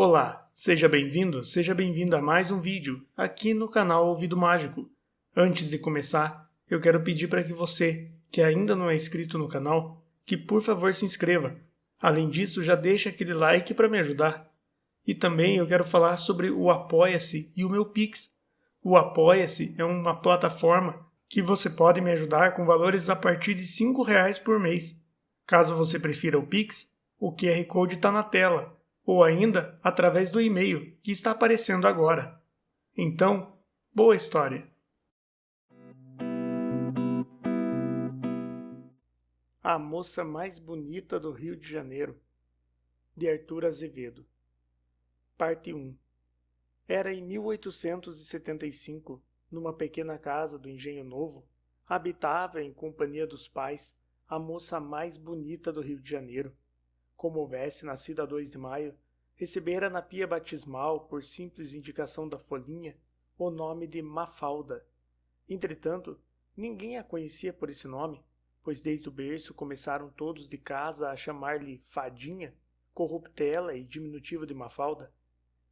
Olá, seja bem-vindo a mais um vídeo aqui no canal Ouvido Mágico. Antes de começar, eu quero pedir para que você, que ainda não é inscrito no canal, que por favor se inscreva. Além disso, já deixa aquele like para me ajudar. E também eu quero falar sobre o Apoia-se e o meu Pix. O Apoia-se é uma plataforma que você pode me ajudar com valores a partir de R$ 5 por mês. Caso você prefira o Pix, o QR Code está na tela, ou ainda através do e-mail que está aparecendo agora. Então, boa história! A moça mais bonita do Rio de Janeiro, de Arthur Azevedo. Parte 1. Era em 1875, numa pequena casa do Engenho Novo, habitava em companhia dos pais a moça mais bonita do Rio de Janeiro. Como houvesse nascido a 2 de maio, recebera na pia batismal, por simples indicação da folhinha, o nome de Mafalda. Entretanto, ninguém a conhecia por esse nome, pois desde o berço começaram todos de casa a chamar-lhe Fadinha, corruptela e diminutivo de Mafalda.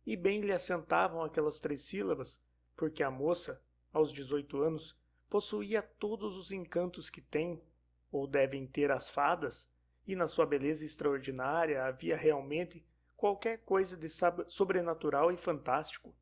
E bem lhe assentavam aquelas 3 sílabas, porque a moça, aos 18 anos, possuía todos os encantos que têm, ou devem ter as fadas, e na sua beleza extraordinária havia realmente qualquer coisa de sobrenatural e fantástico.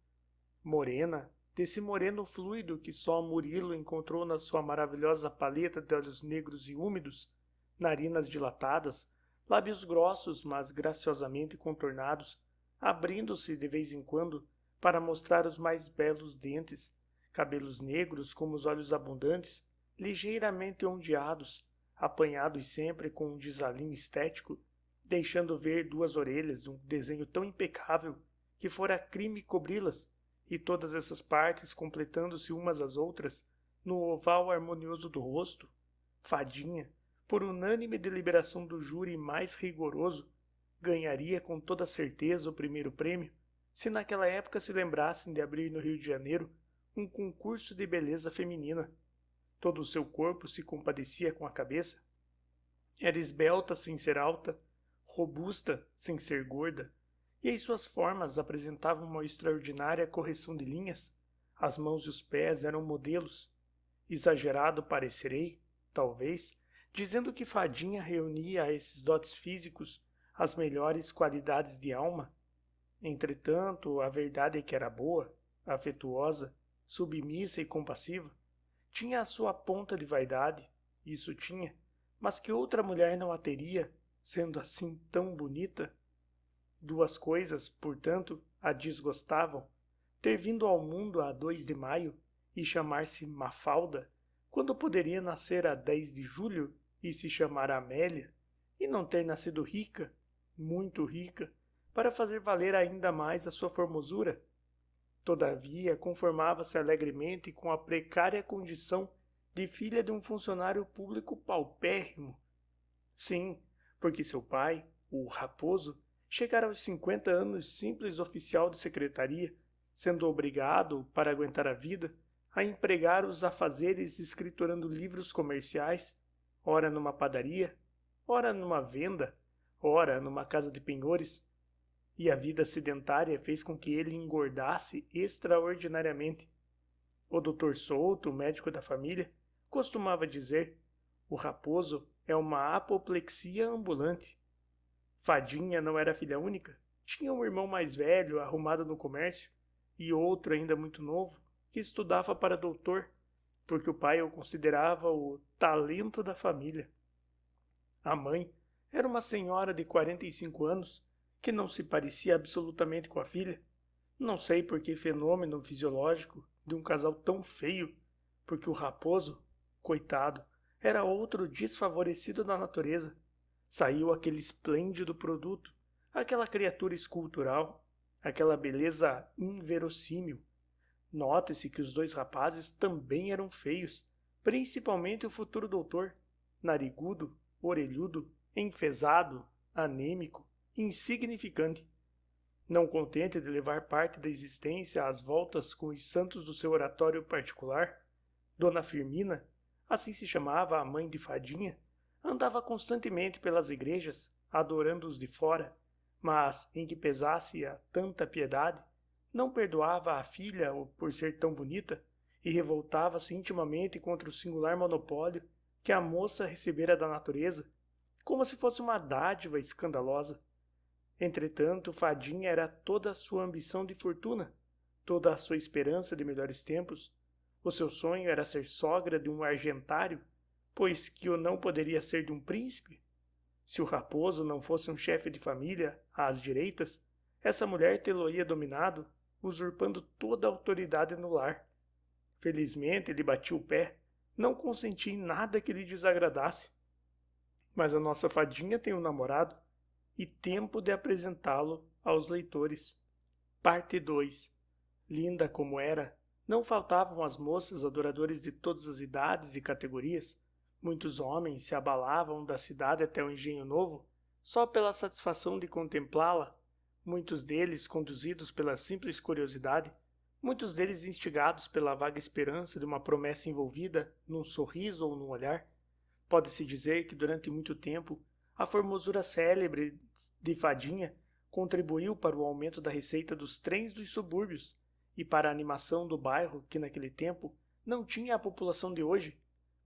Morena, desse moreno fluido que só Murilo encontrou na sua maravilhosa paleta de olhos negros e úmidos, narinas dilatadas, lábios grossos, mas graciosamente contornados, abrindo-se de vez em quando para mostrar os mais belos dentes, cabelos negros como os olhos abundantes, ligeiramente ondeados, apanhados sempre com um desalinho estético, deixando ver 2 orelhas de um desenho tão impecável que fora crime cobri-las, e todas essas partes completando-se umas às outras, no oval harmonioso do rosto. Fadinha, por unânime deliberação do júri mais rigoroso, ganharia com toda certeza o primeiro prêmio, se naquela época se lembrassem de abrir no Rio de Janeiro um concurso de beleza feminina. Todo o seu corpo se compadecia com a cabeça. Era esbelta sem ser alta, robusta sem ser gorda, e as suas formas apresentavam uma extraordinária correção de linhas. As mãos e os pés eram modelos. Exagerado parecerei, talvez, dizendo que Fadinha reunia a esses dotes físicos as melhores qualidades de alma. Entretanto, a verdade é que era boa, afetuosa, submissa e compassiva. Tinha a sua ponta de vaidade, isso tinha, mas que outra mulher não a teria, sendo assim tão bonita? 2 coisas, portanto, a desgostavam: ter vindo ao mundo a 2 de maio e chamar-se Mafalda, quando poderia nascer a 10 de julho e se chamar Amélia, e não ter nascido rica, muito rica, para fazer valer ainda mais a sua formosura. Todavia, conformava-se alegremente com a precária condição de filha de um funcionário público paupérrimo. Sim, porque seu pai, o Raposo, chegara aos 50 anos simples oficial de secretaria, sendo obrigado, para aguentar a vida, a empregar os afazeres escriturando livros comerciais, ora numa padaria, ora numa venda, ora numa casa de penhores. E a vida sedentária fez com que ele engordasse extraordinariamente. O Dr. Souto, o médico da família, costumava dizer: o Raposo é uma apoplexia ambulante. Fadinha não era filha única. Tinha um irmão mais velho, arrumado no comércio, e outro ainda muito novo, que estudava para doutor, porque o pai o considerava o talento da família. A mãe era uma senhora de 45 anos, que não se parecia absolutamente com a filha. Não sei por que fenômeno fisiológico de um casal tão feio, porque o Raposo, coitado, era outro desfavorecido da natureza. Saiu aquele esplêndido produto, aquela criatura escultural, aquela beleza inverossímil. Note-se que os 2 rapazes também eram feios, principalmente o futuro doutor, narigudo, orelhudo, enfesado, anêmico, insignificante. Não contente de levar parte da existência às voltas com os santos do seu oratório particular, Dona Firmina, assim se chamava a mãe de Fadinha, andava constantemente pelas igrejas, adorando os de fora, mas em que pesasse a tanta piedade, não perdoava a filha por ser tão bonita e revoltava-se intimamente contra o singular monopólio que a moça recebera da natureza, como se fosse uma dádiva escandalosa. Entretanto, Fadinha era toda a sua ambição de fortuna, toda a sua esperança de melhores tempos. O seu sonho era ser sogra de um argentário, pois que o não poderia ser de um príncipe. Se o Raposo não fosse um chefe de família, às direitas, essa mulher tê-lo-ia dominado, usurpando toda a autoridade no lar. Felizmente ele batia o pé, não consentia em nada que lhe desagradasse. Mas a nossa Fadinha tem um namorado, e tempo de apresentá-lo aos leitores. Parte 2. Linda como era, não faltavam às moças adoradores de todas as idades e categorias. Muitos homens se abalavam da cidade até o Engenho Novo só pela satisfação de contemplá-la, muitos deles conduzidos pela simples curiosidade, muitos deles instigados pela vaga esperança de uma promessa envolvida num sorriso ou num olhar. Pode-se dizer que durante muito tempo a formosura célebre de Fadinha contribuiu para o aumento da receita dos trens dos subúrbios e para a animação do bairro que naquele tempo não tinha a população de hoje.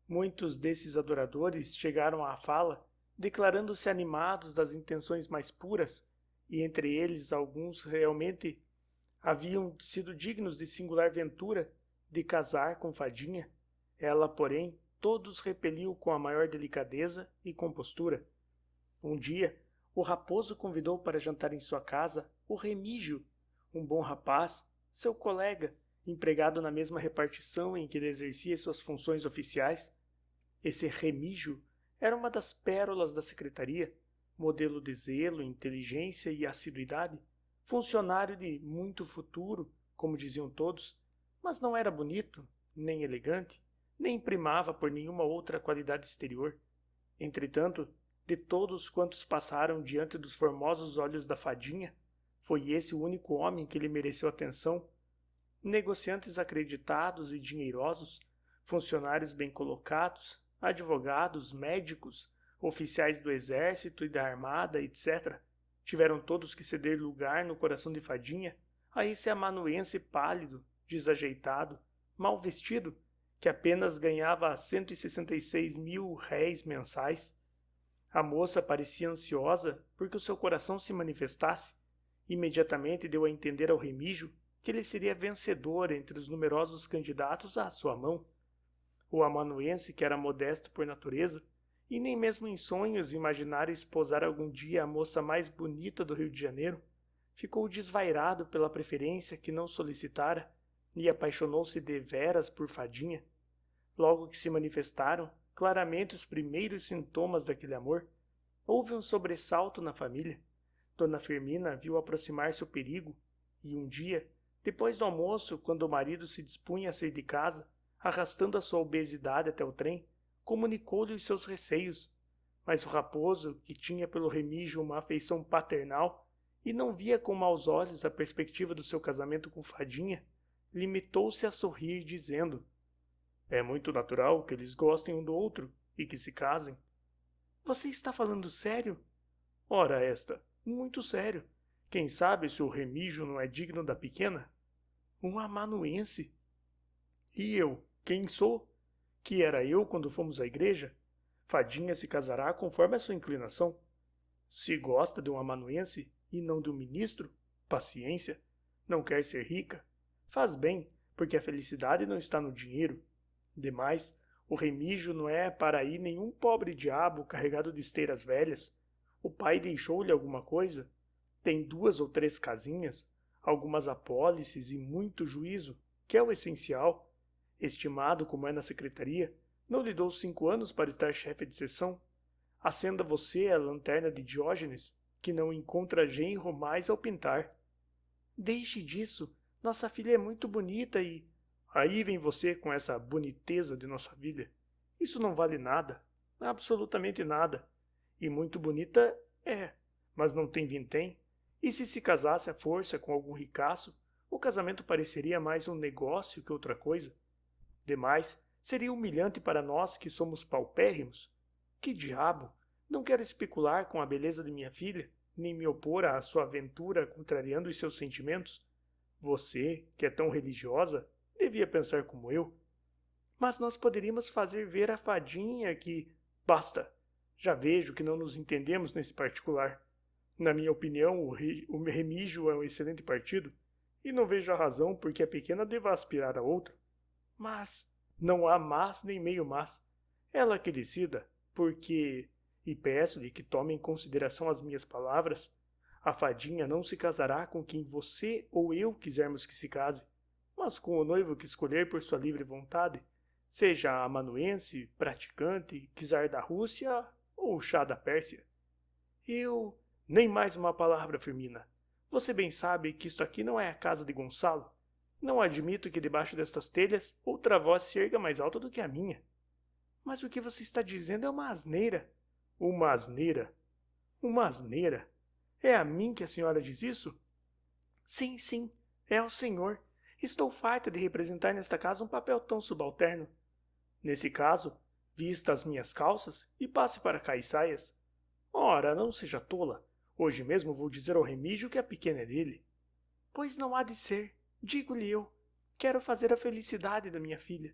Muitos desses adoradores chegaram à fala, declarando-se animados das intenções mais puras, e entre eles alguns realmente haviam sido dignos de singular ventura de casar com Fadinha. Ela, porém, todos repeliu com a maior delicadeza e compostura. Um dia, o Raposo convidou para jantar em sua casa o Remígio, um bom rapaz, seu colega, empregado na mesma repartição em que ele exercia suas funções oficiais. Esse Remígio era uma das pérolas da secretaria, modelo de zelo, inteligência e assiduidade, funcionário de muito futuro, como diziam todos, mas não era bonito, nem elegante, nem primava por nenhuma outra qualidade exterior. Entretanto, de todos quantos passaram diante dos formosos olhos da Fadinha, foi esse o único homem que lhe mereceu atenção. Negociantes acreditados e dinheirosos, funcionários bem colocados, advogados, médicos, oficiais do exército e da armada, etc., tiveram todos que ceder lugar no coração de Fadinha a esse amanuense pálido, desajeitado, mal vestido, que apenas ganhava 166.000 réis mensais. A moça parecia ansiosa porque o seu coração se manifestasse. Imediatamente deu a entender ao Remígio que ele seria vencedor entre os numerosos candidatos à sua mão. O amanuense, que era modesto por natureza, e nem mesmo em sonhos imaginara esposar algum dia a moça mais bonita do Rio de Janeiro, ficou desvairado pela preferência que não solicitara e apaixonou-se deveras por Fadinha. Logo que se manifestaram claramente os primeiros sintomas daquele amor, houve um sobressalto na família. Dona Firmina viu aproximar-se o perigo e um dia, depois do almoço, quando o marido se dispunha a sair de casa, arrastando a sua obesidade até o trem, comunicou-lhe os seus receios. Mas o Raposo, que tinha pelo Remígio uma afeição paternal e não via com maus olhos a perspectiva do seu casamento com Fadinha, limitou-se a sorrir, dizendo: "É muito natural que eles gostem um do outro e que se casem." "Você está falando sério?" "Ora esta, muito sério. Quem sabe se o Remígio não é digno da pequena?" "Um amanuense?" "E eu, quem sou? Que era eu quando fomos à igreja? Fadinha se casará conforme a sua inclinação. Se gosta de um amanuense e não de um ministro, paciência. Não quer ser rica? Faz bem, porque a felicidade não está no dinheiro. Demais, o Remígio não é para aí nenhum pobre diabo carregado de esteiras velhas. O pai deixou-lhe alguma coisa. Tem 2 ou 3 casinhas, algumas apólices e muito juízo, que é o essencial. Estimado como é na secretaria, não lhe dou 5 anos para estar chefe de seção. Acenda você a lanterna de Diógenes, que não encontra genro mais ao pintar." "Deixe disso, nossa filha é muito bonita e..." "Aí vem você com essa boniteza de nossa filha. Isso não vale nada, absolutamente nada. E muito bonita é, mas não tem vintém. E se casasse à força com algum ricaço, o casamento pareceria mais um negócio que outra coisa. Demais, seria humilhante para nós que somos paupérrimos. Que diabo! Não quero especular com a beleza de minha filha, nem me opor à sua aventura contrariando os seus sentimentos. Você, que é tão religiosa, devia pensar como eu. Mas nós poderíamos fazer ver à fadinha que... Basta! Já vejo que não nos entendemos nesse particular. Na minha opinião, o Remígio é um excelente partido, e não vejo a razão por que a pequena deva aspirar a outro. Mas não há mas nem meio mas. Ela que decida, porque, e peço-lhe que tome em consideração as minhas palavras, a fadinha não se casará com quem você ou eu quisermos que se case, mas com o noivo que escolher por sua livre vontade, seja amanuense, praticante, czar da Rússia ou chá da Pérsia. Eu... Nem mais uma palavra, Firmina. Você bem sabe que isto aqui não é a casa de Gonçalo. Não admito que debaixo destas telhas outra voz se erga mais alta do que a minha. Mas o que você está dizendo é uma asneira. Uma asneira? Uma asneira? É a mim que a senhora diz isso? Sim, sim, é ao senhor. Estou farta de representar nesta casa um papel tão subalterno. Nesse caso, vista as minhas calças e passe para cá as saias. Ora, não seja tola. Hoje mesmo vou dizer ao Remígio que a pequena é dele. Pois não há de ser. Digo-lhe eu. Quero fazer a felicidade da minha filha.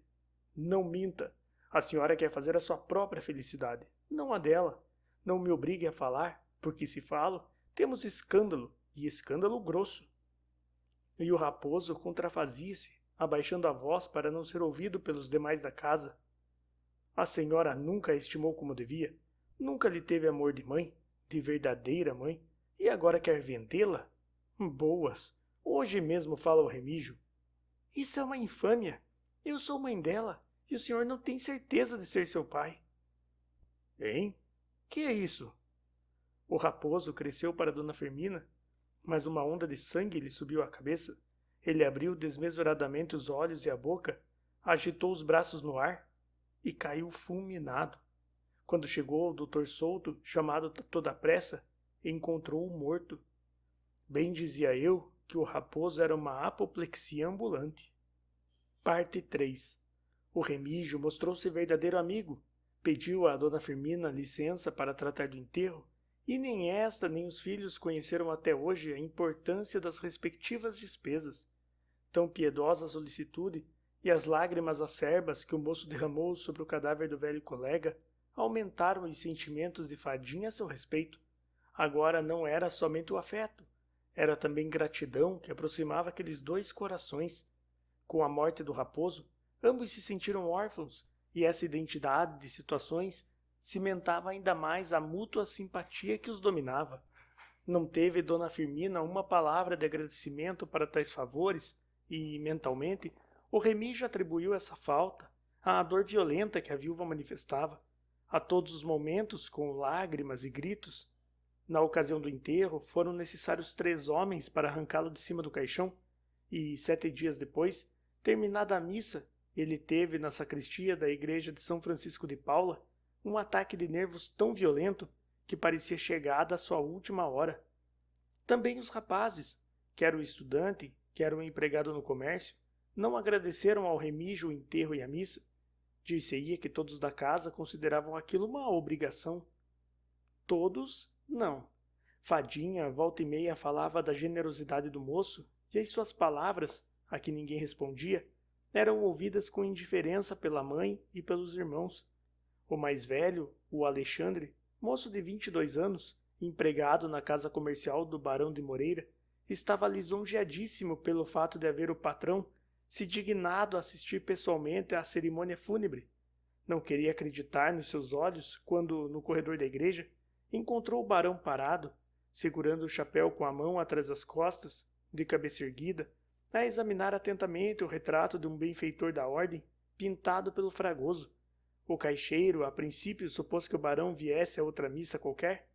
Não minta. A senhora quer fazer a sua própria felicidade, não a dela. Não me obrigue a falar, porque se falo, temos escândalo, e escândalo grosso. E o raposo contrafazia-se, abaixando a voz para não ser ouvido pelos demais da casa. A senhora nunca a estimou como devia, nunca lhe teve amor de mãe, de verdadeira mãe, e agora quer vendê-la? Boas! Hoje mesmo fala ao Remígio. Isso é uma infâmia. Eu sou mãe dela, e o senhor não tem certeza de ser seu pai. Hein? Que é isso? O raposo cresceu para Dona Firmina, mas uma onda de sangue lhe subiu à cabeça. Ele abriu desmesuradamente os olhos e a boca, agitou os braços no ar e caiu fulminado. Quando chegou o doutor Souto, chamado a toda pressa, encontrou-o morto. Bem dizia eu que o raposo era uma apoplexia ambulante. Parte 3. O Remígio mostrou-se verdadeiro amigo. Pediu a Dona Firmina licença para tratar do enterro, e nem esta nem os filhos conheceram até hoje a importância das respectivas despesas. Tão piedosa solicitude e as lágrimas acerbas que o moço derramou sobre o cadáver do velho colega aumentaram os sentimentos de fadinha a seu respeito. Agora não era somente o afeto, era também gratidão que aproximava aqueles dois corações. Com a morte do raposo, ambos se sentiram órfãos, e essa identidade de situações cimentava ainda mais a mútua simpatia que os dominava. Não teve Dona Firmina uma palavra de agradecimento para tais favores, e, mentalmente, o Remígio atribuiu essa falta à dor violenta que a viúva manifestava, a todos os momentos com lágrimas e gritos. Na ocasião do enterro, foram necessários 3 homens para arrancá-lo de cima do caixão, e 7 dias depois, terminada a missa, ele teve na sacristia da igreja de São Francisco de Paula um ataque de nervos tão violento que parecia chegada a sua última hora. Também os rapazes, quer o estudante, quer o empregado no comércio, não agradeceram ao Remígio o enterro e a missa. Dir-se-ia que todos da casa consideravam aquilo uma obrigação. Todos, não. Fadinha, volta e meia, falava da generosidade do moço, e as suas palavras, a que ninguém respondia, eram ouvidas com indiferença pela mãe e pelos irmãos. O mais velho, o Alexandre, moço de 22 anos, empregado na casa comercial do Barão de Moreira, estava lisonjeadíssimo pelo fato de haver o patrão se dignado a assistir pessoalmente à cerimônia fúnebre. Não queria acreditar nos seus olhos quando, no corredor da igreja, encontrou o barão parado, segurando o chapéu com a mão atrás das costas, de cabeça erguida, a examinar atentamente o retrato de um benfeitor da ordem, pintado pelo Fragoso. O caixeiro, a princípio, supôs que o barão viesse a outra missa qualquer,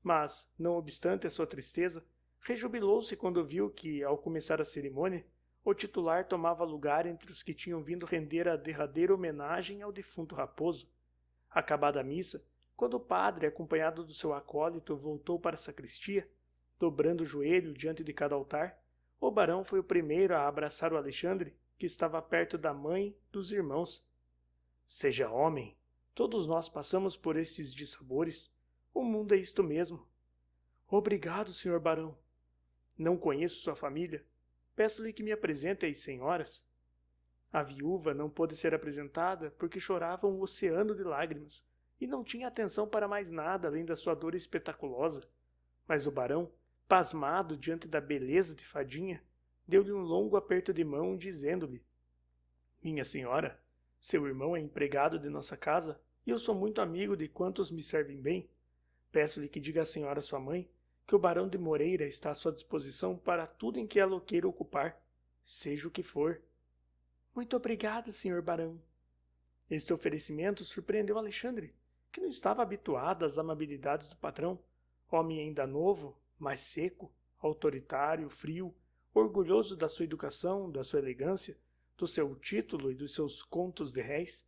mas, não obstante a sua tristeza, rejubilou-se quando viu que, ao começar a cerimônia, o titular tomava lugar entre os que tinham vindo render a derradeira homenagem ao defunto raposo. Acabada a missa, quando o padre, acompanhado do seu acólito, voltou para a sacristia, dobrando o joelho diante de cada altar, o barão foi o primeiro a abraçar o Alexandre, que estava perto da mãe, dos irmãos. Seja homem, todos nós passamos por estes dissabores. O mundo é isto mesmo. Obrigado, senhor barão. Não conheço sua família. Peço-lhe que me apresente às senhoras. A viúva não pôde ser apresentada porque chorava um oceano de lágrimas e não tinha atenção para mais nada além da sua dor espetaculosa. Mas o barão, pasmado diante da beleza de Fadinha, deu-lhe um longo aperto de mão, dizendo-lhe: Minha senhora, seu irmão é empregado de nossa casa e eu sou muito amigo de quantos me servem bem. Peço-lhe que diga à senhora sua mãe que o barão de Moreira está à sua disposição para tudo em que ela o queira ocupar, seja o que for. Muito obrigada, senhor barão. Este oferecimento surpreendeu Alexandre, que não estava habituado às amabilidades do patrão, homem ainda novo, mas seco, autoritário, frio, orgulhoso da sua educação, da sua elegância, do seu título e dos seus contos de réis.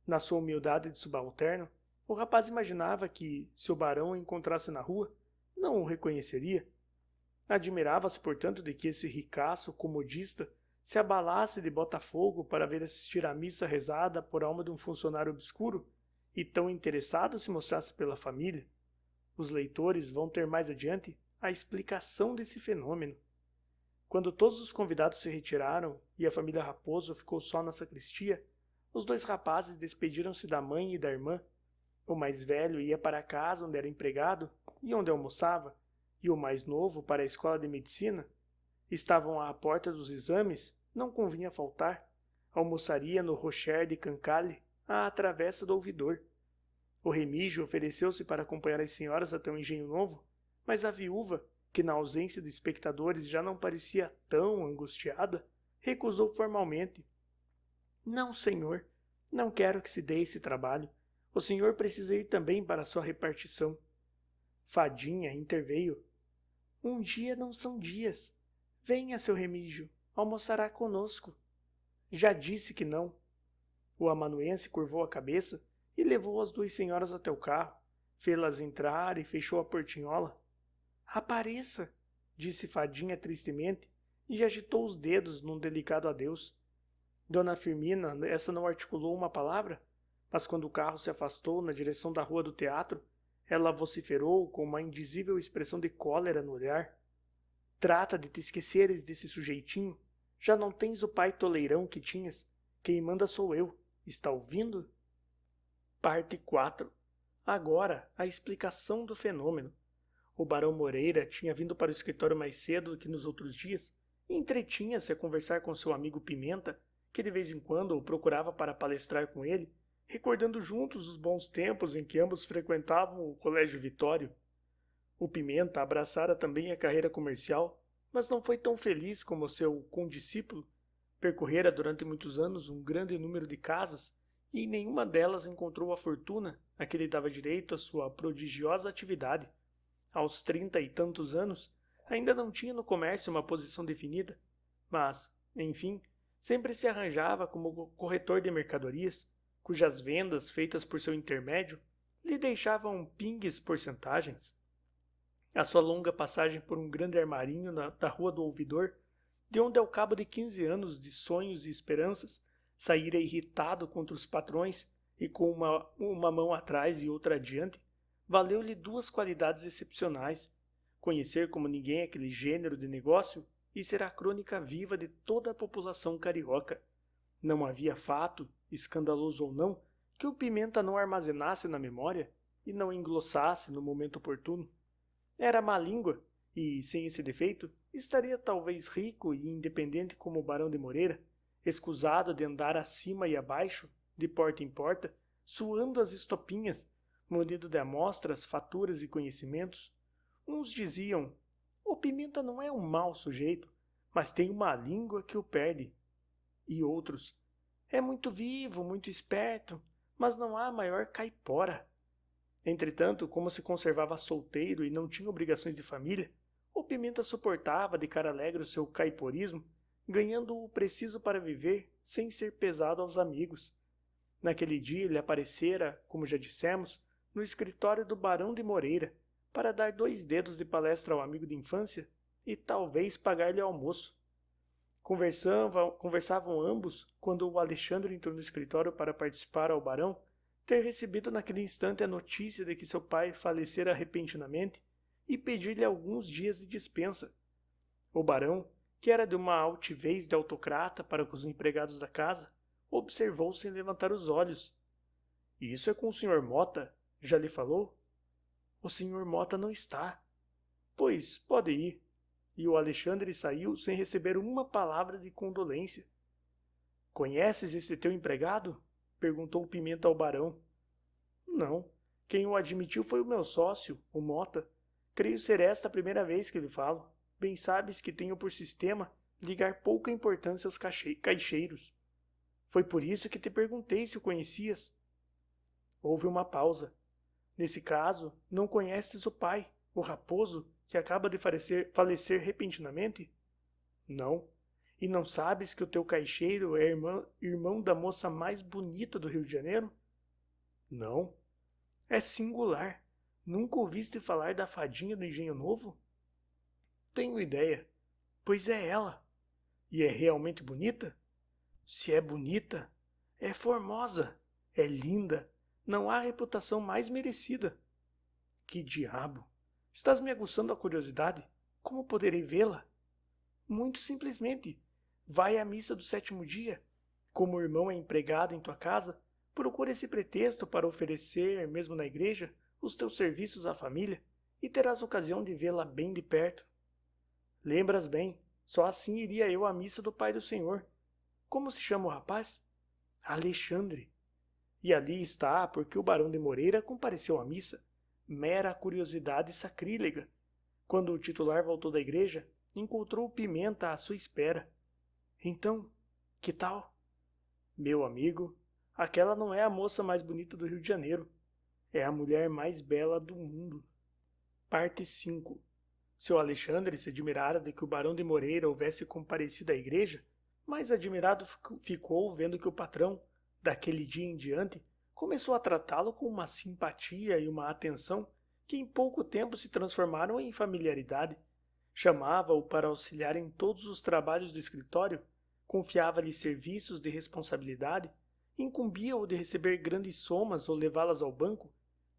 Na sua humildade de subalterno, o rapaz imaginava que, se o barão o encontrasse na rua, não o reconheceria. Admirava-se, portanto, de que esse ricaço comodista se abalasse de Botafogo para ver assistir à missa rezada por alma de um funcionário obscuro e tão interessado se mostrasse pela família. Os leitores vão ter mais adiante a explicação desse fenômeno. Quando todos os convidados se retiraram e a família Raposo ficou só na sacristia, os dois rapazes despediram-se da mãe e da irmã. O mais velho ia para a casa onde era empregado e onde almoçava, e o mais novo para a escola de medicina. Estavam à porta dos exames, não convinha faltar. Almoçaria no Rocher de Cancale, à travessa do ouvidor. O Remígio ofereceu-se para acompanhar as senhoras até o engenho novo, mas a viúva, que na ausência de espectadores já não parecia tão angustiada, recusou formalmente. Não, senhor, não quero que se dê esse trabalho. O senhor precisa ir também para a sua repartição. Fadinha interveio. Um dia não são dias. Venha, seu Remígio, almoçará conosco. Já disse que não. O amanuense curvou a cabeça e levou as duas senhoras até o carro, fê-las entrar e fechou a portinhola. Apareça, disse Fadinha tristemente e agitou os dedos num delicado adeus. Dona Firmina, essa não articulou uma palavra, mas quando o carro se afastou na direção da rua do teatro, ela vociferou com uma indizível expressão de cólera no olhar. Trata de te esqueceres desse sujeitinho. Já não tens o pai toleirão que tinhas. Quem manda sou eu. Está ouvindo? Parte 4. Agora, a explicação do fenômeno. O barão Moreira tinha vindo para o escritório mais cedo do que nos outros dias e entretinha-se a conversar com seu amigo Pimenta, que de vez em quando o procurava para palestrar com ele, recordando juntos os bons tempos em que ambos frequentavam o Colégio Vitório. O Pimenta abraçara também a carreira comercial, mas não foi tão feliz como seu condiscípulo. Percorrera durante muitos anos um grande número de casas e em nenhuma delas encontrou a fortuna a que lhe dava direito à sua prodigiosa atividade. Aos 30 e tantos anos, ainda não tinha no comércio uma posição definida, mas, enfim, sempre se arranjava como corretor de mercadorias, cujas vendas, feitas por seu intermédio, lhe deixavam pingues porcentagens. A sua longa passagem por um grande armarinho da Rua do Ouvidor, de onde ao cabo de 15 anos de sonhos e esperanças, saíra irritado contra os patrões e com uma mão atrás e outra adiante, valeu-lhe duas qualidades excepcionais: conhecer como ninguém aquele gênero de negócio e ser a crônica viva de toda a população carioca. Não havia fato, escandaloso ou não, que o Pimenta não armazenasse na memória e não englossasse no momento oportuno. Era má língua e, sem esse defeito, estaria talvez rico e independente como o barão de Moreira, escusado de andar acima e abaixo, de porta em porta, suando as estopinhas, munido de amostras, faturas e conhecimentos. Uns diziam: o Pimenta não é um mau sujeito, mas tem uma língua que o perde. E outros: é muito vivo, muito esperto, mas não há maior caipora. Entretanto, como se conservava solteiro e não tinha obrigações de família, o Pimenta suportava de cara alegre o seu caiporismo, ganhando o preciso para viver sem ser pesado aos amigos. Naquele dia ele aparecera, como já dissemos, no escritório do barão de Moreira, para dar 2 dedos de palestra ao amigo de infância e talvez pagar-lhe almoço. Conversavam ambos quando o Alexandre entrou no escritório para participar ao barão ter recebido naquele instante a notícia de que seu pai falecera repentinamente e pedir-lhe alguns dias de dispensa. O barão, que era de uma altivez de autocrata para com os empregados da casa, observou sem levantar os olhos. Isso é com o Sr. Mota? Já lhe falou? O Sr. Mota não está. Pois, pode ir. E o Alexandre saiu sem receber uma palavra de condolência. Conheces esse teu empregado? Perguntou Pimenta ao barão. Não. Quem o admitiu foi o meu sócio, o Mota. Creio ser esta a primeira vez que lhe falo. Bem sabes que tenho por sistema ligar pouca importância aos caixeiros. Foi por isso que te perguntei se o conhecias. Houve uma pausa. Nesse caso, não conheces o pai, o raposo, que acaba de falecer repentinamente? Não. E não sabes que o teu caixeiro é irmão da moça mais bonita do Rio de Janeiro? Não. É singular. Nunca ouviste falar da fadinha do Engenho Novo? Tenho ideia. Pois é ela. E é realmente bonita? Se é bonita, é formosa, é linda. Não há reputação mais merecida. Que diabo! Estás me aguçando a curiosidade. Como poderei vê-la? Muito simplesmente. Vai à missa do 7º dia. Como o irmão é empregado em tua casa, procura esse pretexto para oferecer, mesmo na igreja, os teus serviços à família e terás ocasião de vê-la bem de perto. Lembras bem, só assim iria eu à missa do Pai do Senhor. Como se chama o rapaz? Alexandre. E ali está porque o barão de Moreira compareceu à missa. Mera curiosidade sacrílega. Quando o titular voltou da igreja, encontrou Pimenta à sua espera. Então, que tal? Meu amigo, aquela não é a moça mais bonita do Rio de Janeiro. É a mulher mais bela do mundo. Parte 5. Seu Alexandre se admirara de que o barão de Moreira houvesse comparecido à igreja, mas admirado ficou vendo que o patrão, daquele dia em diante, começou a tratá-lo com uma simpatia e uma atenção que em pouco tempo se transformaram em familiaridade. Chamava-o para auxiliar em todos os trabalhos do escritório, confiava-lhe serviços de responsabilidade, incumbia-o de receber grandes somas ou levá-las ao banco,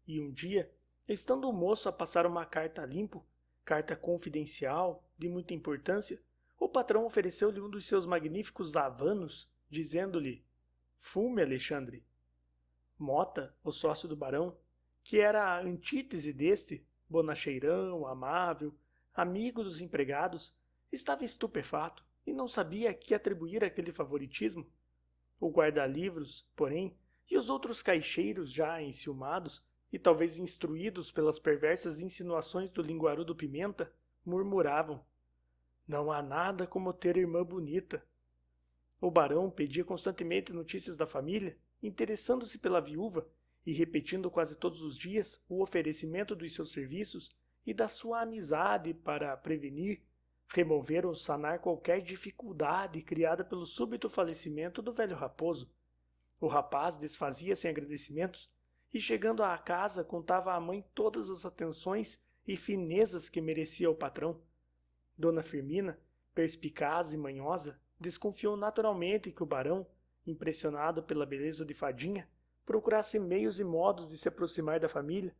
e um dia, estando o moço a passar uma carta a limpo, carta confidencial, de muita importância, o patrão ofereceu-lhe um dos seus magníficos havanos, dizendo-lhe: Fume, Alexandre. Mota, o sócio do barão, que era a antítese deste, bonacheirão, amável, amigo dos empregados, estava estupefato e não sabia a que atribuir aquele favoritismo. O guarda-livros, porém, e os outros caixeiros já enciumados, e talvez instruídos pelas perversas insinuações do linguarudo Pimenta, murmuravam: Não há nada como ter irmã bonita. O barão pedia constantemente notícias da família, interessando-se pela viúva e repetindo quase todos os dias o oferecimento dos seus serviços e da sua amizade para prevenir, remover ou sanar qualquer dificuldade criada pelo súbito falecimento do velho raposo. O rapaz desfazia-se em agradecimentos e, chegando à casa, contava à mãe todas as atenções e finezas que merecia o patrão. Dona Firmina, perspicaz e manhosa, desconfiou naturalmente que o barão, impressionado pela beleza de Fadinha, procurasse meios e modos de se aproximar da família,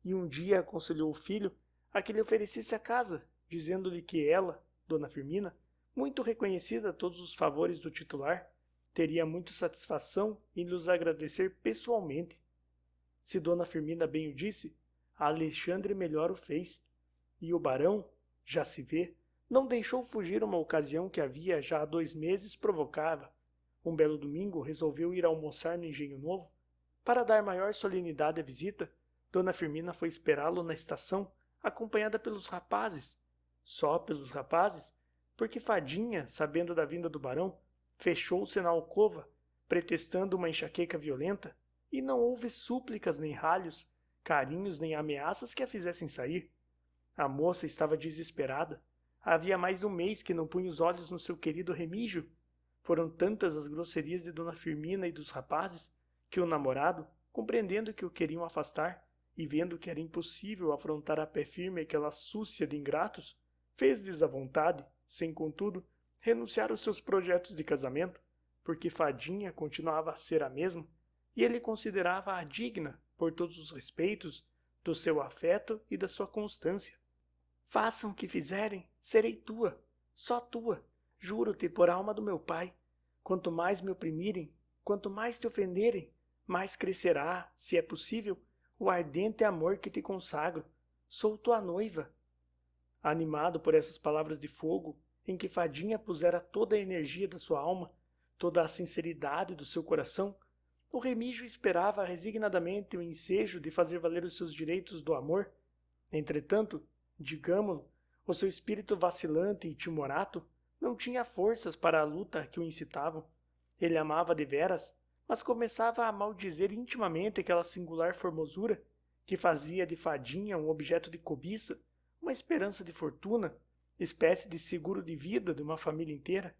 e um dia aconselhou o filho a que lhe oferecesse a casa, dizendo-lhe que ela, Dona Firmina, muito reconhecida a todos os favores do titular, teria muita satisfação em lhes agradecer pessoalmente. Se Dona Firmina bem o disse, Alexandre melhor o fez, e o barão, já se vê, não deixou fugir uma ocasião que havia já há 2 meses provocava. Um belo domingo resolveu ir almoçar no Engenho Novo. Para dar maior solenidade à visita, Dona Firmina foi esperá-lo na estação, acompanhada pelos rapazes. Só pelos rapazes, porque Fadinha, sabendo da vinda do barão, fechou-se na alcova, pretextando uma enxaqueca violenta, e não houve súplicas nem ralhos, carinhos nem ameaças que a fizessem sair. A moça estava desesperada. Havia mais de 1 mês que não punha os olhos no seu querido Remígio. Foram tantas as grosserias de Dona Firmina e dos rapazes, que o namorado, compreendendo que o queriam afastar, e vendo que era impossível afrontar a pé firme aquela súcia de ingratos, fez-lhes a vontade, sem, contudo, renunciar aos seus projetos de casamento, porque Fadinha continuava a ser a mesma, e ele considerava-a digna, por todos os respeitos, do seu afeto e da sua constância. Façam o que fizerem, serei tua, só tua, juro-te por alma do meu pai. Quanto mais me oprimirem, quanto mais te ofenderem, mais crescerá, se é possível, o ardente amor que te consagro. Sou tua noiva. Animado por essas palavras de fogo, em que Fadinha pusera toda a energia da sua alma, toda a sinceridade do seu coração, o Remígio esperava resignadamente o ensejo de fazer valer os seus direitos do amor. Entretanto, digamo-lo, o seu espírito vacilante e timorato não tinha forças para a luta que o incitavam. Ele amava deveras, mas começava a maldizer intimamente aquela singular formosura que fazia de Fadinha um objeto de cobiça, uma esperança de fortuna, espécie de seguro de vida de uma família inteira.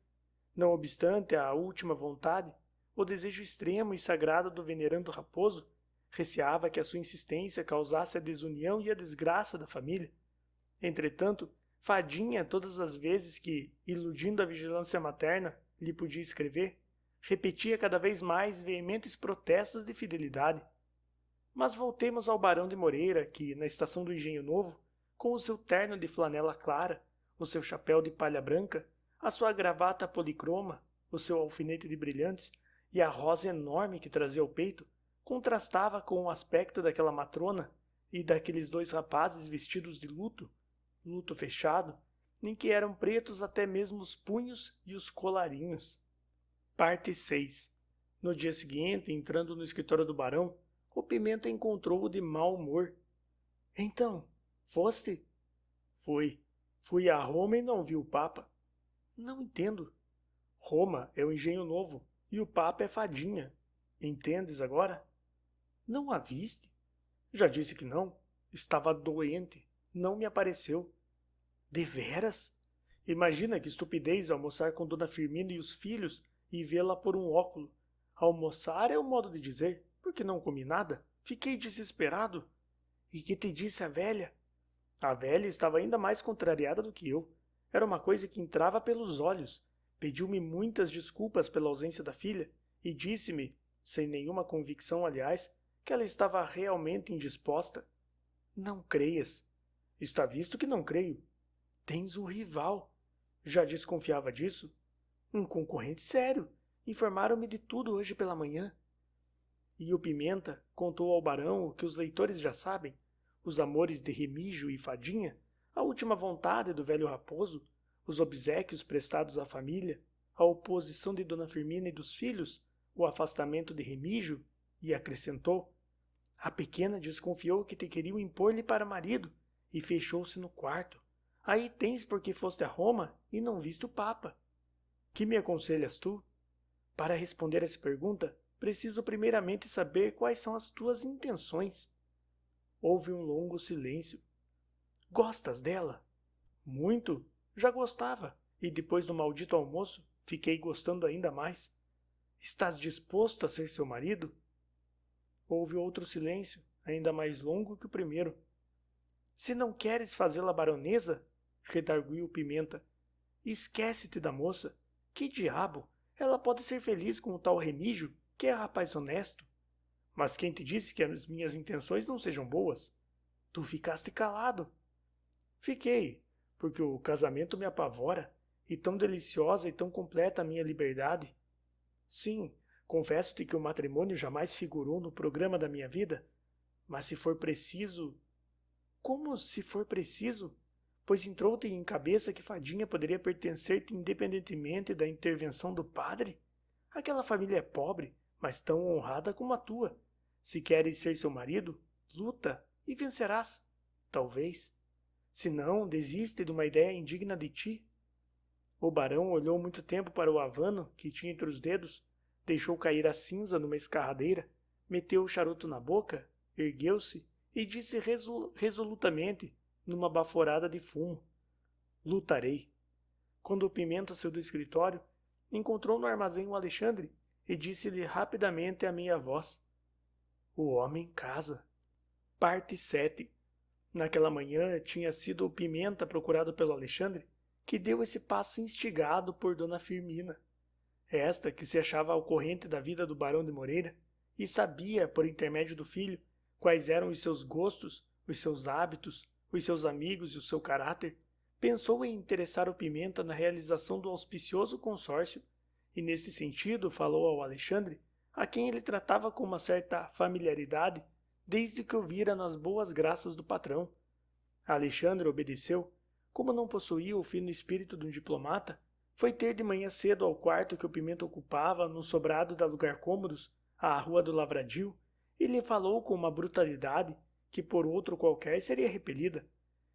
Não obstante a última vontade, o desejo extremo e sagrado do venerando raposo, receava que a sua insistência causasse a desunião e a desgraça da família. Entretanto, Fadinha, todas as vezes que, iludindo a vigilância materna, lhe podia escrever, repetia cada vez mais veementes protestos de fidelidade. Mas voltemos ao Barão de Moreira, que, na estação do Engenho Novo, com o seu terno de flanela clara, o seu chapéu de palha branca, a sua gravata policroma, o seu alfinete de brilhantes e a rosa enorme que trazia ao peito, contrastava com o aspecto daquela matrona e daqueles dois rapazes vestidos de luto fechado, em que eram pretos até mesmo os punhos e os colarinhos. Parte 6. No dia seguinte, entrando no escritório do barão, o Pimenta encontrou-o de mau humor. Então, foste? Fui. Fui a Roma e não vi o Papa. Não entendo. Roma é o Engenho Novo e o Papa é Fadinha. Entendes agora? Não a viste? Já disse que não. Estava doente. Não me apareceu. Deveras? Imagina que estupidez almoçar com Dona Firmina e os filhos e vê-la por um óculo. Almoçar é o modo de dizer, porque não comi nada. Fiquei desesperado. E que te disse a velha? A velha estava ainda mais contrariada do que eu. Era uma coisa que entrava pelos olhos. Pediu-me muitas desculpas pela ausência da filha e disse-me, sem nenhuma convicção aliás, que ela estava realmente indisposta. Não creias. Está visto que não creio. Tens um rival. Já desconfiava disso? Um concorrente sério. Informaram-me de tudo hoje pela manhã. E o Pimenta contou ao barão o que os leitores já sabem, os amores de Remígio e Fadinha, a última vontade do velho raposo, os obséquios prestados à família, a oposição de Dona Firmina e dos filhos, o afastamento de Remígio, e acrescentou: a pequena desconfiou que te queriam impor-lhe para marido, e fechou-se no quarto. Aí tens porque foste a Roma e não viste o Papa. Que me aconselhas tu? Para responder essa pergunta, preciso primeiramente saber quais são as tuas intenções. Houve um longo silêncio. Gostas dela? Muito. Já gostava, e depois do maldito almoço, fiquei gostando ainda mais. Estás disposto a ser seu marido? Houve outro silêncio, ainda mais longo que o primeiro. Se não queres fazê-la baronesa, redarguiu o Pimenta, esquece-te da moça. Que diabo! Ela pode ser feliz com o tal Remígio, que é rapaz honesto. Mas quem te disse que as minhas intenções não sejam boas? Tu ficaste calado. Fiquei, porque o casamento me apavora, e tão deliciosa e tão completa a minha liberdade. Sim, confesso-te que o matrimônio jamais figurou no programa da minha vida, mas se for preciso... Como se for preciso? Pois entrou-te em cabeça que Fadinha poderia pertencer-te independentemente da intervenção do padre? Aquela família é pobre, mas tão honrada como a tua. Se queres ser seu marido, luta e vencerás. Talvez. Se não, desiste de uma ideia indigna de ti. O barão olhou muito tempo para o havano que tinha entre os dedos, deixou cair a cinza numa escarradeira, meteu o charuto na boca, ergueu-se e disse resolutamente, numa baforada de fumo: lutarei. Quando o Pimenta saiu do escritório, encontrou no armazém o Alexandre e disse-lhe rapidamente a meia voz: o homem casa. Parte 7. Naquela manhã tinha sido o Pimenta procurado pelo Alexandre que deu esse passo instigado por Dona Firmina. Esta, que se achava ao corrente da vida do Barão de Moreira e sabia, por intermédio do filho, quais eram os seus gostos, os seus hábitos, os seus amigos e o seu caráter, pensou em interessar o Pimenta na realização do auspicioso consórcio e, nesse sentido, falou ao Alexandre, a quem ele tratava com uma certa familiaridade desde que o vira nas boas graças do patrão. Alexandre obedeceu. Como não possuía o fino espírito de um diplomata, foi ter de manhã cedo ao quarto que o Pimenta ocupava no sobrado da Lugar Cômodos, à Rua do Lavradio, e lhe falou com uma brutalidade que por outro qualquer seria repelida.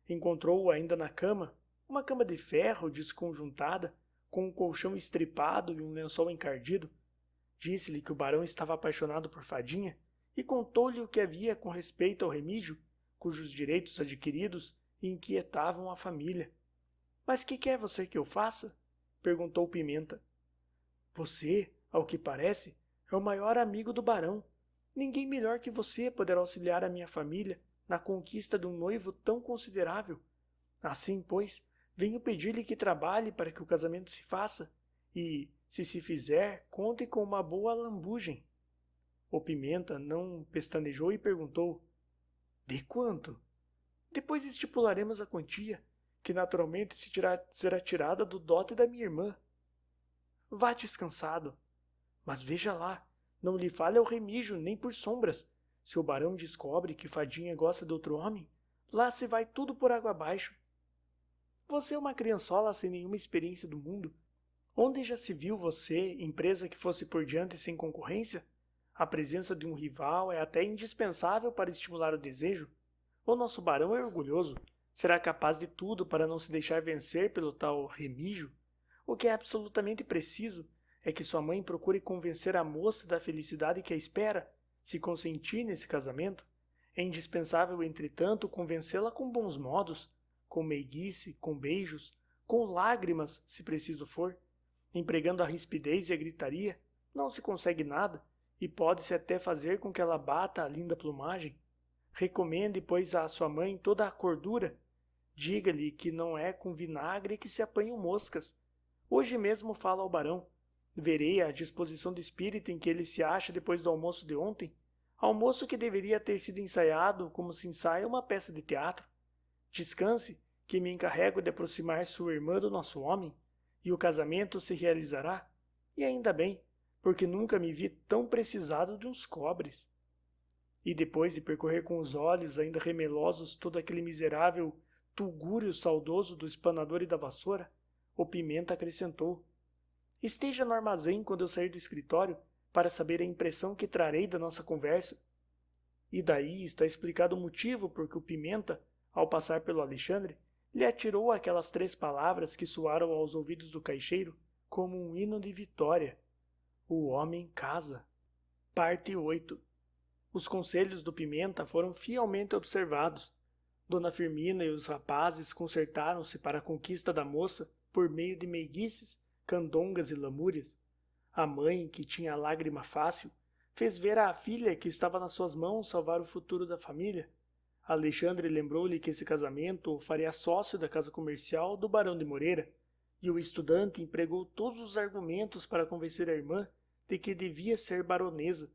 Encontrou-o ainda na cama, uma cama de ferro desconjuntada, com um colchão estripado e um lençol encardido. Disse-lhe que o barão estava apaixonado por Fadinha e contou-lhe o que havia com respeito ao Remígio, cujos direitos adquiridos inquietavam a família. Mas que quer você que eu faça? Perguntou Pimenta. Você, ao que parece, é o maior amigo do barão. Ninguém melhor que você poderá auxiliar a minha família na conquista de um noivo tão considerável. Assim, pois, venho pedir-lhe que trabalhe para que o casamento se faça e, se fizer, conte com uma boa lambugem. O Pimenta não pestanejou e perguntou: de quanto? Depois estipularemos a quantia, que naturalmente será tirada do dote da minha irmã. Vá descansado. Mas veja lá, não lhe fale ao Remígio nem por sombras. Se o barão descobre que Fadinha gosta de outro homem, lá se vai tudo por água abaixo. Você é uma criançola sem nenhuma experiência do mundo. Onde já se viu você, empresa que fosse por diante sem concorrência? A presença de um rival é até indispensável para estimular o desejo. O nosso barão é orgulhoso. Será capaz de tudo para não se deixar vencer pelo tal Remígio. O que é absolutamente preciso é que sua mãe procure convencer a moça da felicidade que a espera, se consentir nesse casamento. É indispensável, entretanto, convencê-la com bons modos, com meiguice, com beijos, com lágrimas, se preciso for. Empregando a rispidez e a gritaria, não se consegue nada, e pode-se até fazer com que ela bata a linda plumagem. Recomende, pois, à sua mãe toda a cordura. Diga-lhe que não é com vinagre que se apanham moscas. Hoje mesmo falo ao barão. Verei a disposição de espírito em que ele se acha depois do almoço de ontem. Almoço que deveria ter sido ensaiado como se ensaia uma peça de teatro. Descanse, que me encarrego de aproximar sua irmã do nosso homem, e o casamento se realizará. E ainda bem, porque nunca me vi tão precisado de uns cobres. E depois de percorrer com os olhos ainda remelosos todo aquele miserável tulgúrio saudoso do espanador e da vassoura, o Pimenta acrescentou: esteja no armazém quando eu sair do escritório para saber a impressão que trarei da nossa conversa. E daí está explicado o motivo por que o Pimenta, ao passar pelo Alexandre, lhe atirou aquelas 3 palavras que soaram aos ouvidos do caixeiro como um hino de vitória: o homem casa. Parte 8. Os conselhos do Pimenta foram fielmente observados. Dona Firmina e os rapazes concertaram-se para a conquista da moça por meio de meiguices, candongas e lamúrias. A mãe, que tinha a lágrima fácil, fez ver à filha que estava nas suas mãos salvar o futuro da família. Alexandre lembrou-lhe que esse casamento o faria sócio da casa comercial do Barão de Moreira, e o estudante empregou todos os argumentos para convencer a irmã de que devia ser baronesa.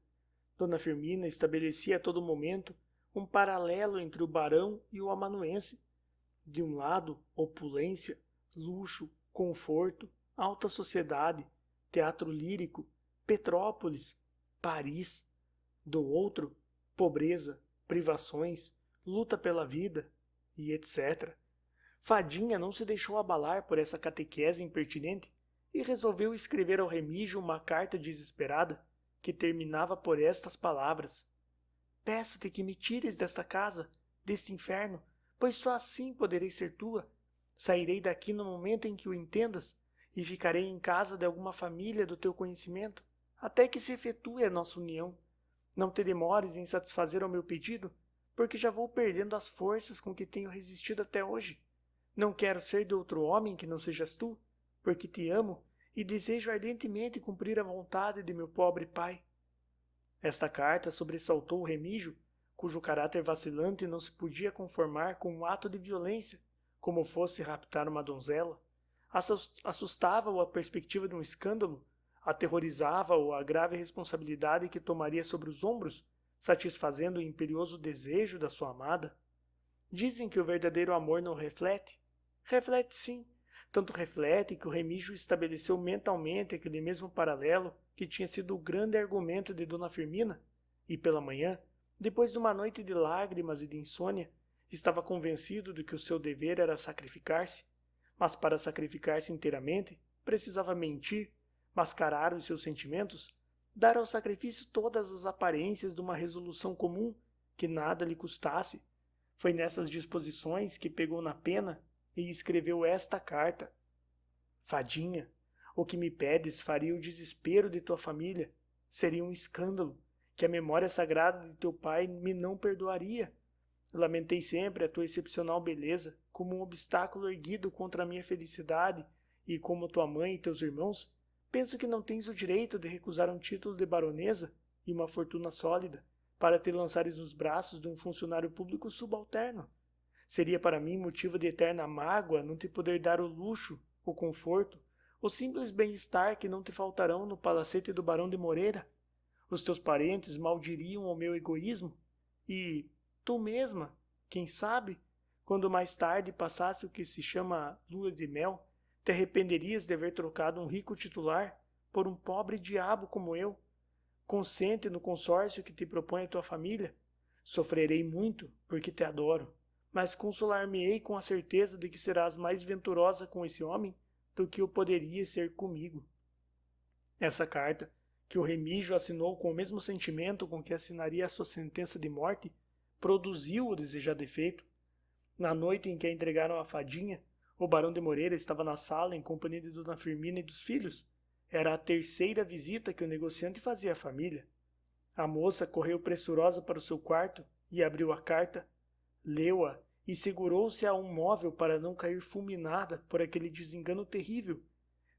Dona Firmina estabelecia a todo momento um paralelo entre o barão e o amanuense. De um lado, opulência, luxo, conforto, alta sociedade, teatro lírico, Petrópolis, Paris. Do outro, pobreza, privações, luta pela vida e etc. Fadinha não se deixou abalar por essa catequese impertinente e resolveu escrever ao Remígio uma carta desesperada que terminava por estas palavras: peço-te que me tires desta casa, deste inferno, pois só assim poderei ser tua. Sairei daqui no momento em que o entendas e ficarei em casa de alguma família do teu conhecimento, até que se efetue a nossa união. Não te demores em satisfazer ao meu pedido, porque já vou perdendo as forças com que tenho resistido até hoje. Não quero ser de outro homem que não sejas tu, porque te amo e desejo ardentemente cumprir a vontade de meu pobre pai. Esta carta sobressaltou o Remígio, cujo caráter vacilante não se podia conformar com um ato de violência, como fosse raptar uma donzela. Assustava-o a perspectiva de um escândalo, aterrorizava-o a grave responsabilidade que tomaria sobre os ombros, satisfazendo o imperioso desejo da sua amada. Dizem que o verdadeiro amor não reflete. Reflete sim. Tanto reflete que o Remígio estabeleceu mentalmente aquele mesmo paralelo que tinha sido o grande argumento de Dona Firmina, e pela manhã, depois de uma noite de lágrimas e de insônia, estava convencido de que o seu dever era sacrificar-se, mas para sacrificar-se inteiramente, precisava mentir, mascarar os seus sentimentos, dar ao sacrifício todas as aparências de uma resolução comum que nada lhe custasse. Foi nessas disposições que pegou na pena e escreveu esta carta. Fadinha, o que me pedes faria o desespero de tua família. Seria um escândalo, que a memória sagrada de teu pai me não perdoaria. Lamentei sempre a tua excepcional beleza como um obstáculo erguido contra a minha felicidade, e como tua mãe e teus irmãos, penso que não tens o direito de recusar um título de baronesa e uma fortuna sólida para te lançares nos braços de um funcionário público subalterno. Seria para mim motivo de eterna mágoa não te poder dar o luxo, o conforto, o simples bem-estar que não te faltarão no palacete do Barão de Moreira. Os teus parentes maldiriam o meu egoísmo e, tu mesma, quem sabe, quando mais tarde passasse o que se chama lua de mel, te arrependerias de haver trocado um rico titular por um pobre diabo como eu. Consente no consórcio que te propõe a tua família. Sofrerei muito, porque te adoro, mas consolar-me-ei com a certeza de que serás mais venturosa com esse homem do que eu poderia ser comigo. Essa carta, que o Remígio assinou com o mesmo sentimento com que assinaria a sua sentença de morte, produziu o desejado efeito. Na noite em que a entregaram à Fadinha, o Barão de Moreira estava na sala em companhia de Dona Firmina e dos filhos. Era a terceira visita que o negociante fazia à família. A moça correu pressurosa para o seu quarto e abriu a carta, leu-a e segurou-se a um móvel para não cair fulminada por aquele desengano terrível.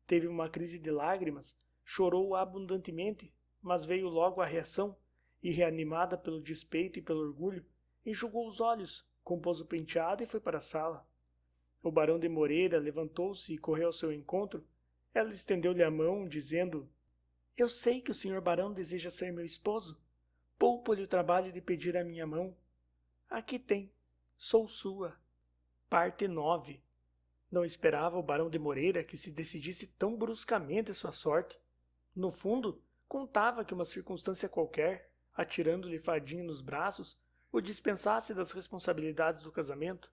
Teve uma crise de lágrimas, chorou abundantemente, mas veio logo a reação e, reanimada pelo despeito e pelo orgulho, enxugou os olhos, compôs o penteado e foi para a sala. O Barão de Moreira levantou-se e correu ao seu encontro. Ela estendeu-lhe a mão, dizendo: Eu sei que o senhor barão deseja ser meu esposo. Poupo-lhe o trabalho de pedir a minha mão. Aqui tem. Sou sua. Parte 9. Não esperava o Barão de Moreira que se decidisse tão bruscamente a sua sorte. No fundo, contava que uma circunstância qualquer, atirando-lhe Fadinha nos braços, o dispensasse das responsabilidades do casamento.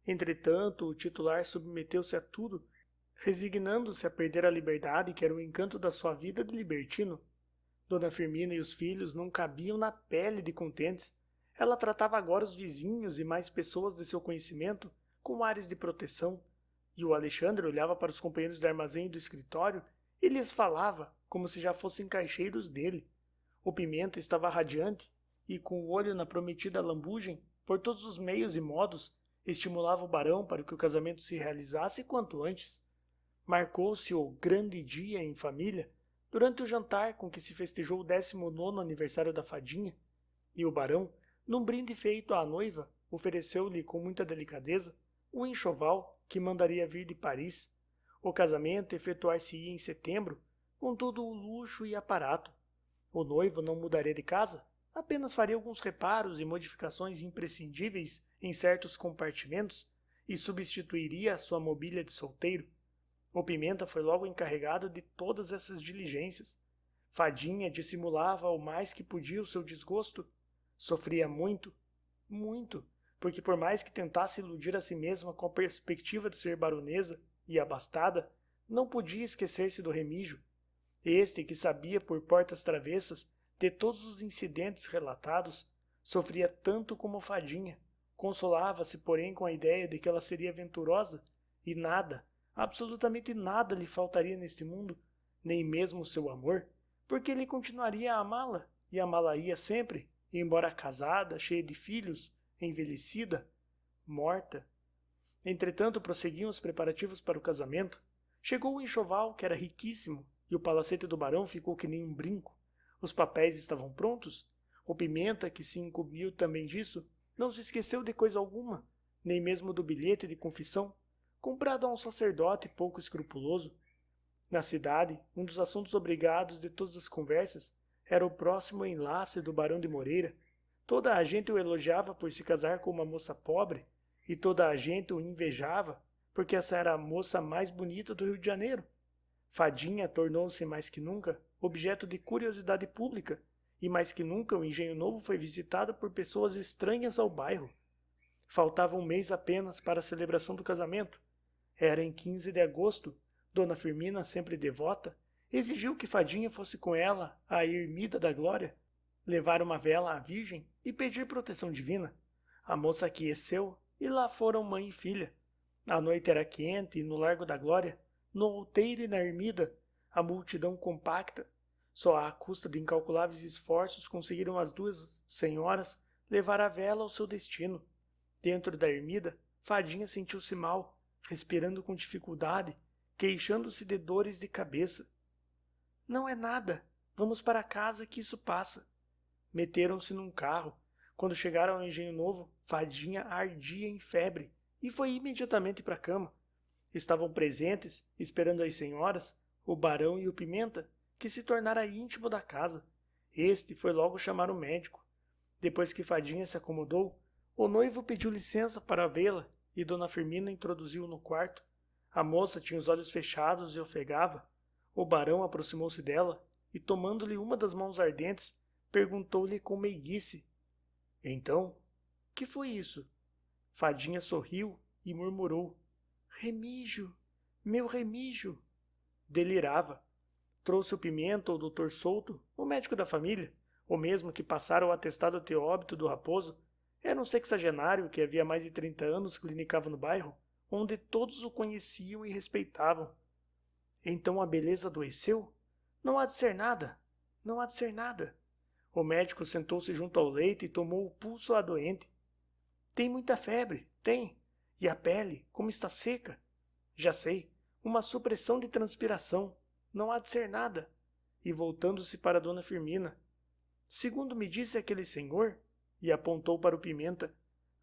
Entretanto, o titular submeteu-se a tudo, resignando-se a perder a liberdade que era o encanto da sua vida de libertino. Dona Firmina e os filhos não cabiam na pele de contentes. Ela tratava agora os vizinhos e mais pessoas de seu conhecimento com ares de proteção, e o Alexandre olhava para os companheiros de armazém e do escritório e lhes falava como se já fossem caixeiros dele. O Pimenta estava radiante e, com o olho na prometida lambugem, por todos os meios e modos, estimulava o barão para que o casamento se realizasse quanto antes. Marcou-se o grande dia em família durante o jantar com que se festejou o 19º aniversário da Fadinha, e o barão, num brinde feito à noiva, ofereceu-lhe com muita delicadeza o enxoval que mandaria vir de Paris. O casamento efetuar-se-ia em setembro, com todo o luxo e aparato. O noivo não mudaria de casa, apenas faria alguns reparos e modificações imprescindíveis em certos compartimentos e substituiria a sua mobília de solteiro. O Pimenta foi logo encarregado de todas essas diligências. Fadinha dissimulava o mais que podia o seu desgosto. Sofria muito, muito, porque por mais que tentasse iludir a si mesma com a perspectiva de ser baronesa e abastada, não podia esquecer-se do Remígio. Este, que sabia por portas travessas de todos os incidentes relatados, sofria tanto como Fadinha. Consolava-se, porém, com a ideia de que ela seria venturosa e nada, absolutamente nada lhe faltaria neste mundo, nem mesmo o seu amor, porque ele continuaria a amá-la e amá-la-ia sempre, embora casada, cheia de filhos, envelhecida, morta. Entretanto, prosseguiam os preparativos para o casamento. Chegou o enxoval, que era riquíssimo, e o palacete do barão ficou que nem um brinco. Os papéis estavam prontos. O Pimenta, que se incumbiu também disso, não se esqueceu de coisa alguma, nem mesmo do bilhete de confissão, comprado a um sacerdote pouco escrupuloso. Na cidade, um dos assuntos obrigados de todas as conversas era o próximo enlace do Barão de Moreira. Toda a gente o elogiava por se casar com uma moça pobre, e toda a gente o invejava, porque essa era a moça mais bonita do Rio de Janeiro. Fadinha tornou-se mais que nunca objeto de curiosidade pública, e mais que nunca o Engenho Novo foi visitado por pessoas estranhas ao bairro. Faltava um mês apenas para a celebração do casamento. Era em 15 de agosto. Dona Firmina, sempre devota, exigiu que Fadinha fosse com ela à ermida da Glória, levar uma vela à Virgem e pedir proteção divina. A moça aqueceu e lá foram mãe e filha. A noite era quente e no Largo da Glória, no outeiro e na ermida, a multidão compacta. Só à custa de incalculáveis esforços conseguiram as duas senhoras levar a vela ao seu destino. Dentro da ermida, Fadinha sentiu-se mal, respirando com dificuldade, queixando-se de dores de cabeça. Não é nada, vamos para casa que isso passa. Meteram-se num carro. Quando chegaram ao Engenho Novo, Fadinha ardia em febre e foi imediatamente para a cama. Estavam presentes, esperando as senhoras, o Barão e o Pimenta, que se tornara íntimo da casa. Este foi logo chamar o médico. Depois que Fadinha se acomodou, o noivo pediu licença para vê-la e Dona Firmina introduziu-o no quarto. A moça tinha os olhos fechados e ofegava. O barão aproximou-se dela e, tomando-lhe uma das mãos ardentes, perguntou-lhe com meiguice: Então, que foi isso? Fadinha sorriu e murmurou: Remígio, meu remígio. Delirava. Trouxe o Pimenta, o doutor Souto, o médico da família, o mesmo que passara o atestado de óbito do Raposo. Era um sexagenário que havia mais de 30 anos clinicava no bairro, onde todos o conheciam e respeitavam. Então a beleza adoeceu? Não há de ser nada, não há de ser nada. O médico sentou-se junto ao leito e tomou o pulso à doente. Tem muita febre, tem. E a pele, como está seca? Já sei, uma supressão de transpiração. Não há de ser nada. E voltando-se para Dona Firmina. Segundo me disse aquele senhor, e apontou para o Pimenta,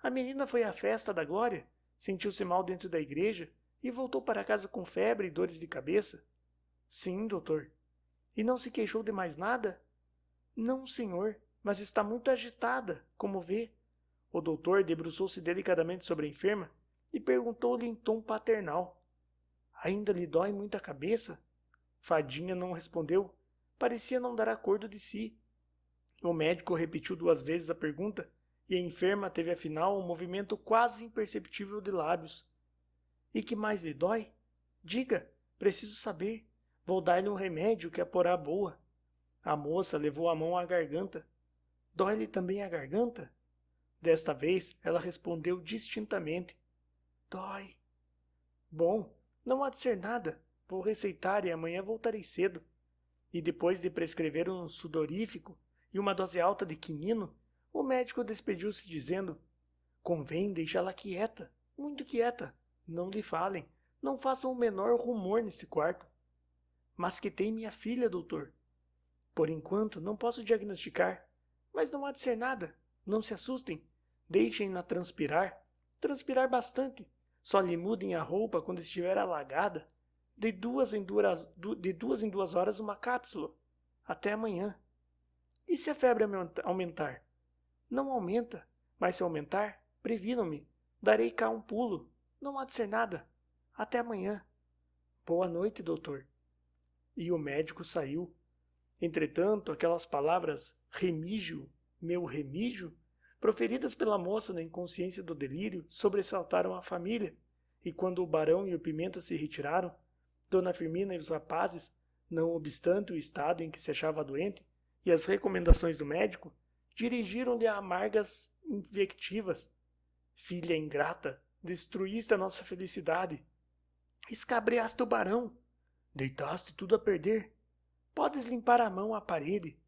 a menina foi à festa da Glória, sentiu-se mal dentro da igreja e voltou para casa com febre e dores de cabeça. Sim, doutor. E não se queixou de mais nada? Não, senhor, mas está muito agitada, como vê. O doutor debruçou-se delicadamente sobre a enferma e perguntou-lhe em tom paternal: Ainda lhe dói muito a cabeça? Fadinha não respondeu. Parecia não dar acordo de si. O médico repetiu 2 vezes a pergunta e a enferma teve afinal um movimento quase imperceptível de lábios. E que mais lhe dói? Diga, preciso saber. Vou dar-lhe um remédio que a porá boa. A moça levou a mão à garganta. Dói-lhe também a garganta? Desta vez ela respondeu distintamente. Dói. Bom, não há de ser nada. Vou receitar e amanhã voltarei cedo. E depois de prescrever um sudorífico e uma dose alta de quinino, o médico despediu-se dizendo: Convém deixá-la quieta, muito quieta. Não lhe falem, não façam o menor rumor neste quarto. Mas que tem minha filha, doutor? Por enquanto não posso diagnosticar, mas não há de ser nada. Não se assustem. Deixem-na transpirar. Transpirar bastante. Só lhe mudem a roupa quando estiver alagada. De 2 em 2 horas uma cápsula. Até amanhã. E se a febre aumentar? Não aumenta, mas se aumentar, previnam-me. Darei cá um pulo. Não há de ser nada. Até amanhã. Boa noite, doutor. E o médico saiu. Entretanto, aquelas palavras remígio, meu remígio, proferidas pela moça na inconsciência do delírio, sobressaltaram a família, e quando o barão e o Pimenta se retiraram, Dona Firmina e os rapazes, não obstante o estado em que se achava a doente e as recomendações do médico, dirigiram-lhe amargas invectivas. Filha ingrata, destruíste a nossa felicidade. Escabreaste o barão. Deitaste tudo a perder. Podes limpar a mão à parede.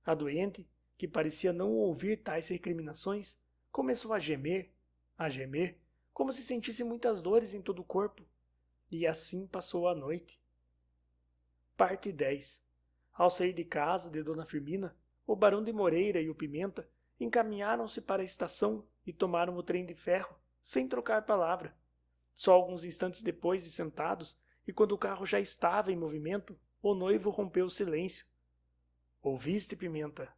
A doente, que parecia não ouvir tais recriminações, começou a gemer, como se sentisse muitas dores em todo o corpo. E assim passou a noite. Parte 10. Ao sair de casa de Dona Firmina, o Barão de Moreira e o Pimenta encaminharam-se para a estação e tomaram o trem de ferro, sem trocar palavra. Só alguns instantes depois de sentados, e quando o carro já estava em movimento, o noivo rompeu o silêncio. Ouviste, Pimenta?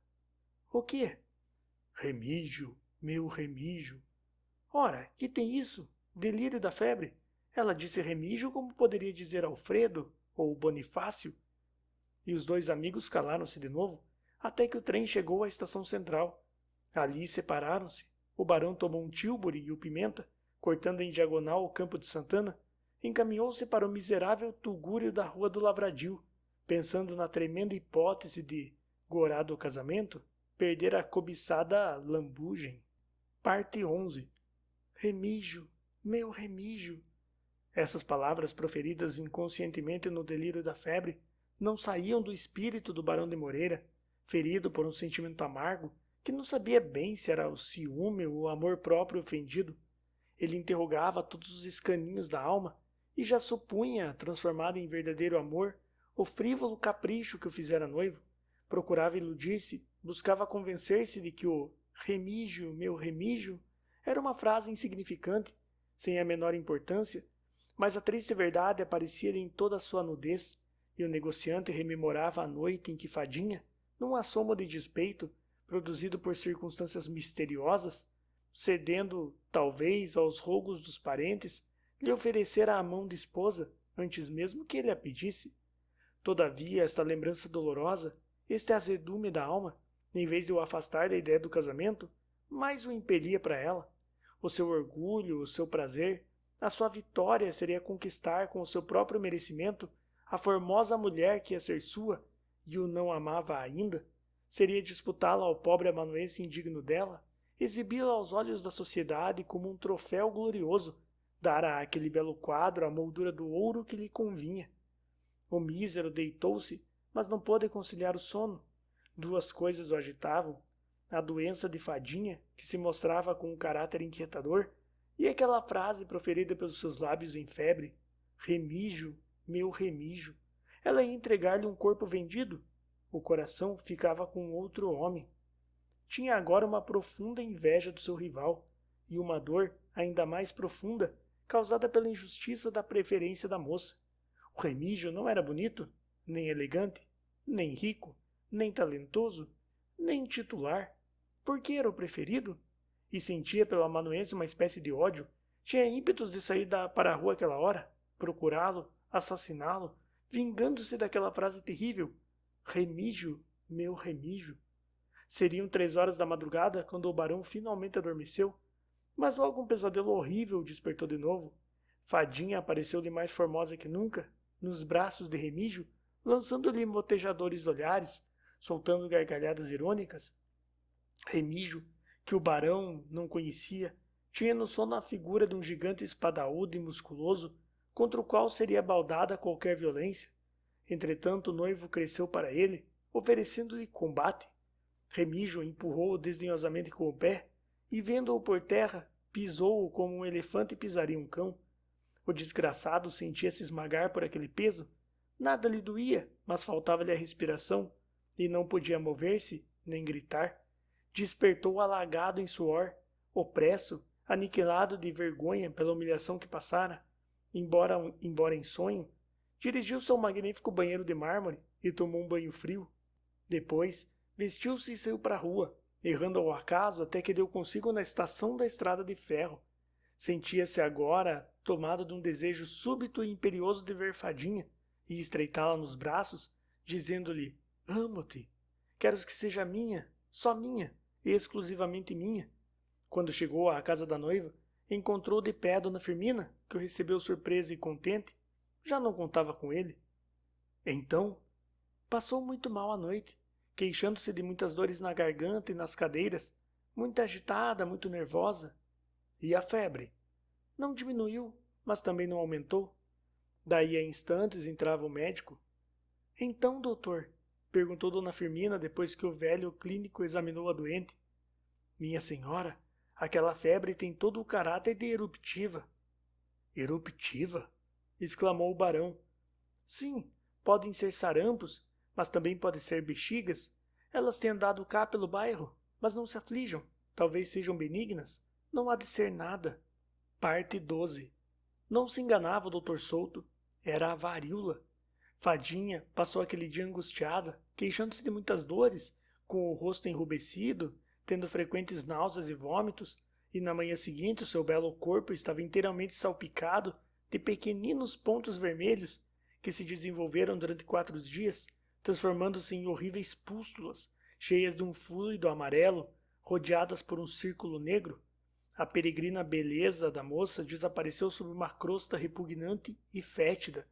O quê? Remígio, meu remígio. Ora, que tem isso? Delírio da febre? Ela disse Remígio como poderia dizer Alfredo ou Bonifácio. E os dois amigos calaram-se de novo, até que o trem chegou à estação central. Ali separaram-se. O barão tomou um tílburi e o Pimenta, cortando em diagonal o campo de Santana, encaminhou-se para o miserável tugúrio da Rua do Lavradio, pensando na tremenda hipótese de, gorado o casamento, perder a cobiçada lambugem. Parte 11. Remígio, meu Remígio. Essas palavras, proferidas inconscientemente no delírio da febre, não saíam do espírito do barão de Moreira, ferido por um sentimento amargo, que não sabia bem se era o ciúme ou o amor próprio ofendido. Ele interrogava todos os escaninhos da alma e já supunha, transformado em verdadeiro amor, o frívolo capricho que o fizera noivo. Procurava iludir-se, buscava convencer-se de que o Remígio, meu Remígio, era uma frase insignificante, sem a menor importância, mas a triste verdade aparecia-lhe em toda a sua nudez, e o negociante rememorava a noite em que Fadinha, num assomo de despeito, produzido por circunstâncias misteriosas, cedendo, talvez, aos rogos dos parentes, lhe oferecera a mão de esposa, antes mesmo que ele a pedisse. Todavia, esta lembrança dolorosa, este azedume da alma, em vez de o afastar da ideia do casamento, mais o impelia para ela. O seu orgulho, o seu prazer, a sua vitória seria conquistar com o seu próprio merecimento a formosa mulher que ia ser sua e o não amava ainda. Seria disputá-la ao pobre amanuense indigno dela, exibi-la aos olhos da sociedade como um troféu glorioso, dar àquele belo quadro a moldura do ouro que lhe convinha. O mísero deitou-se, mas não pôde conciliar o sono. Duas coisas o agitavam: a doença de Fadinha, que se mostrava com um caráter inquietador, e aquela frase proferida pelos seus lábios em febre: Remígio, meu Remígio. Ela ia entregar-lhe um corpo vendido. O coração ficava com outro homem. Tinha agora uma profunda inveja do seu rival, e uma dor ainda mais profunda, causada pela injustiça da preferência da moça. O Remígio não era bonito, nem elegante, nem rico, nem talentoso, nem titular. Por que era o preferido? E sentia pelo amanuense uma espécie de ódio. Tinha ímpetos de sair para a rua àquela hora, procurá-lo, assassiná-lo, vingando-se daquela frase terrível: Remígio, meu Remígio. Seriam 3 horas da madrugada quando o barão finalmente adormeceu, mas logo um pesadelo horrível o despertou de novo. Fadinha apareceu-lhe mais formosa que nunca, nos braços de Remígio, lançando-lhe motejadores olhares, soltando gargalhadas irônicas. Remígio, que o barão não conhecia, tinha no sono a figura de um gigante espadaúdo e musculoso, contra o qual seria baldada qualquer violência. Entretanto, o noivo cresceu para ele, oferecendo-lhe combate. Remígio empurrou-o desdenhosamente com o pé, e vendo-o por terra, pisou-o como um elefante pisaria um cão. O desgraçado sentia-se esmagar por aquele peso. Nada lhe doía, mas faltava-lhe a respiração, e não podia mover-se, nem gritar. Despertou alagado em suor, opresso, aniquilado de vergonha pela humilhação que passara. Embora em sonho, dirigiu-se ao magnífico banheiro de mármore e tomou um banho frio. Depois, vestiu-se e saiu para a rua, errando ao acaso até que deu consigo na estação da estrada de ferro. Sentia-se agora tomado de um desejo súbito e imperioso de ver Fadinha e estreitá-la nos braços, dizendo-lhe: Amo-te, quero que seja minha, só minha, e exclusivamente minha. Quando chegou à casa da noiva, encontrou de pé a dona Firmina, que o recebeu surpresa e contente. Já não contava com ele. Então, passou muito mal a noite, queixando-se de muitas dores na garganta e nas cadeiras, muito agitada, muito nervosa. E a febre? Não diminuiu, mas também não aumentou. Daí a instantes entrava o médico. Então, doutor, perguntou dona Firmina depois que o velho clínico examinou a doente. Minha senhora, aquela febre tem todo o caráter de eruptiva. Eruptiva? Exclamou o barão. Sim, podem ser sarampos, mas também podem ser bexigas. Elas têm andado cá pelo bairro, mas não se aflijam. Talvez sejam benignas. Não há de ser nada. Parte 12. Não se enganava o doutor Souto. Era a varíola. Fadinha passou aquele dia angustiada, queixando-se de muitas dores, com o rosto enrubescido, tendo frequentes náuseas e vômitos, e na manhã seguinte o seu belo corpo estava inteiramente salpicado de pequeninos pontos vermelhos que se desenvolveram durante 4 dias, transformando-se em horríveis pústulas, cheias de um fluido amarelo, rodeadas por um círculo negro. A peregrina beleza da moça desapareceu sob uma crosta repugnante e fétida.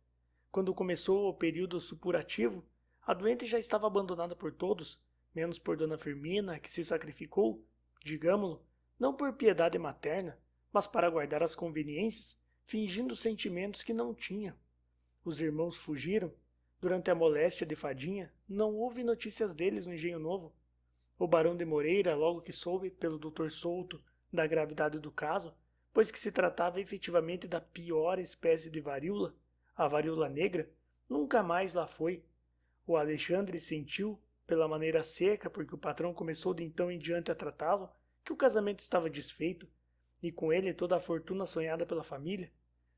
Quando começou o período supurativo, a doente já estava abandonada por todos, menos por Dona Firmina, que se sacrificou, digamo-lo, não por piedade materna, mas para guardar as conveniências, fingindo sentimentos que não tinha. Os irmãos fugiram. Durante a moléstia de Fadinha, não houve notícias deles no Engenho Novo. O barão de Moreira, logo que soube, pelo Dr. Souto, da gravidade do caso, pois que se tratava efetivamente da pior espécie de varíola, a varíola negra, nunca mais lá foi. O Alexandre sentiu, pela maneira seca, porque o patrão começou de então em diante a tratá-lo, que o casamento estava desfeito, e com ele toda a fortuna sonhada pela família.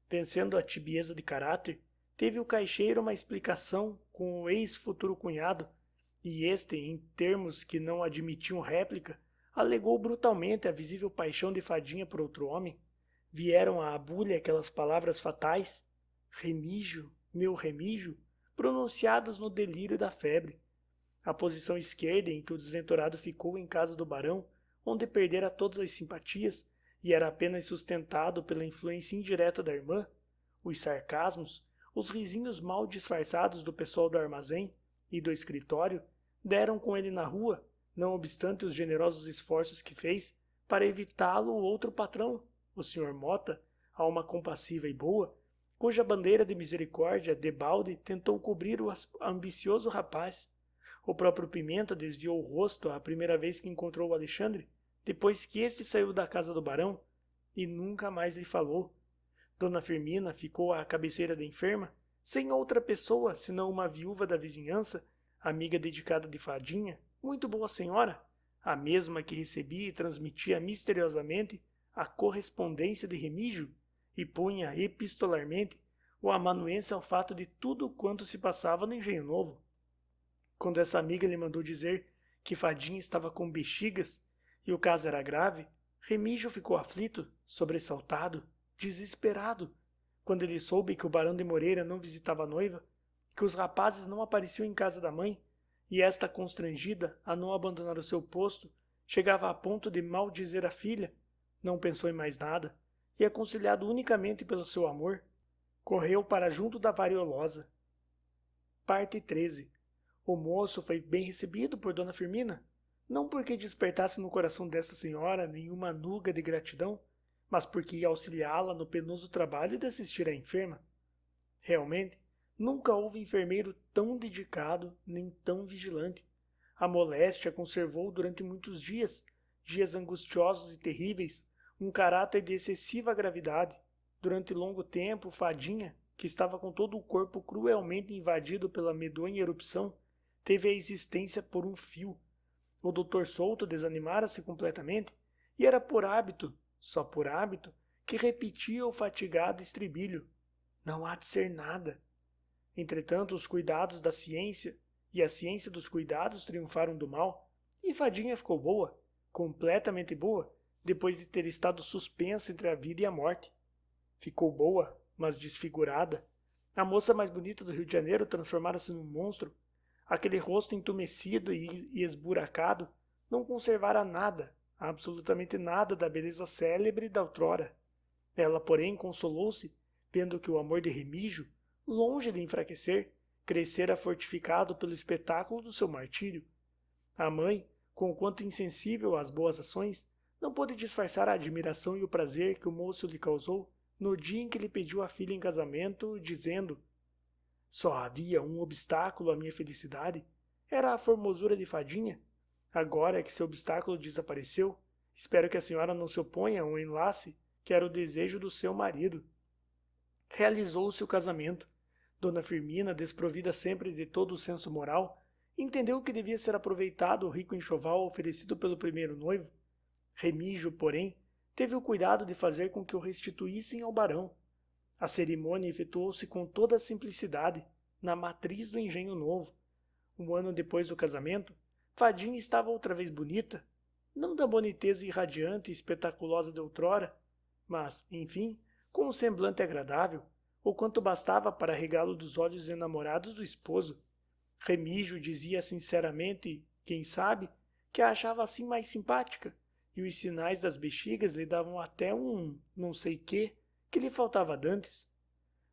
Vencendo a tibieza de caráter, teve o caixeiro uma explicação com o ex-futuro cunhado, e este, em termos que não admitiam réplica, alegou brutalmente a visível paixão de Fadinha por outro homem. Vieram à abulha aquelas palavras fatais, Remígio, meu Remígio, pronunciadas no delírio da febre. A posição esquerda em que o desventurado ficou em casa do barão, onde perdera todas as simpatias e era apenas sustentado pela influência indireta da irmã, os sarcasmos, os risinhos mal disfarçados do pessoal do armazém e do escritório, deram com ele na rua, não obstante os generosos esforços que fez para evitá-lo o outro patrão, o Sr. Mota, alma compassiva e boa, cuja bandeira de misericórdia, debalde, tentou cobrir o ambicioso rapaz. O próprio Pimenta desviou o rosto a primeira vez que encontrou o Alexandre, depois que este saiu da casa do barão, e nunca mais lhe falou. Dona Firmina ficou à cabeceira da enferma, sem outra pessoa senão uma viúva da vizinhança, amiga dedicada de Fadinha, muito boa senhora, a mesma que recebia e transmitia misteriosamente a correspondência de Remígio e punha epistolarmente o amanuense ao fato de tudo quanto se passava no Engenho Novo. Quando essa amiga lhe mandou dizer que Fadinha estava com bexigas e o caso era grave, Remígio ficou aflito, sobressaltado, desesperado, quando ele soube que o barão de Moreira não visitava a noiva, que os rapazes não apareciam em casa da mãe, e esta, constrangida a não abandonar o seu posto, chegava a ponto de maldizer a filha, não pensou em mais nada, e aconselhado unicamente pelo seu amor, correu para junto da variolosa. Parte 13. O moço foi bem recebido por Dona Firmina, não porque despertasse no coração desta senhora nenhuma nuga de gratidão, mas porque ia auxiliá-la no penoso trabalho de assistir à enferma. Realmente, nunca houve enfermeiro tão dedicado nem tão vigilante. A moléstia conservou durante muitos dias, dias angustiosos e terríveis, um caráter de excessiva gravidade. Durante longo tempo, Fadinha, que estava com todo o corpo cruelmente invadido pela medonha erupção, teve a existência por um fio. O Dr. Souto desanimara-se completamente, e era por hábito, só por hábito, que repetia o fatigado estribilho. Não há de ser nada. Entretanto, os cuidados da ciência e a ciência dos cuidados triunfaram do mal, e Fadinha ficou boa, completamente boa, depois de ter estado suspensa entre a vida e a morte. Ficou boa, mas desfigurada. A moça mais bonita do Rio de Janeiro transformara-se num monstro. Aquele rosto entumecido e esburacado não conservara nada, absolutamente nada da beleza célebre da outrora. Ela, porém, consolou-se, vendo que o amor de Remígio, longe de enfraquecer, crescera fortificado pelo espetáculo do seu martírio. A mãe, conquanto insensível às boas ações, não pôde disfarçar a admiração e o prazer que o moço lhe causou no dia em que lhe pediu a filha em casamento, dizendo: só havia um obstáculo à minha felicidade, era a formosura de Fadinha. Agora que seu obstáculo desapareceu, espero que a senhora não se oponha a um enlace que era o desejo do seu marido. Realizou-se o casamento. Dona Firmina, desprovida sempre de todo o senso moral, entendeu que devia ser aproveitado o rico enxoval oferecido pelo primeiro noivo. Remígio, porém, teve o cuidado de fazer com que o restituíssem ao barão. A cerimônia efetuou-se com toda a simplicidade, na matriz do Engenho Novo. Um ano depois do casamento, Fadinha estava outra vez bonita, não da boniteza irradiante e espetaculosa de outrora, mas, enfim, com um semblante agradável, ou quanto bastava para regá-lo dos olhos enamorados do esposo. Remígio dizia sinceramente, quem sabe, que a achava assim mais simpática, e os sinais das bexigas lhe davam até um não sei quê que lhe faltava dantes.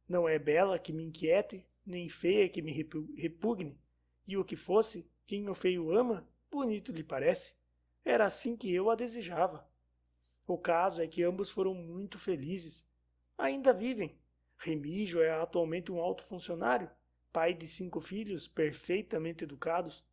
Não é bela que me inquiete, nem feia que me repugne, e o que fosse, quem o feio ama, bonito lhe parece. Era assim que eu a desejava. O caso é que ambos foram muito felizes. Ainda vivem. Remígio é atualmente um alto funcionário, pai de 5 filhos perfeitamente educados.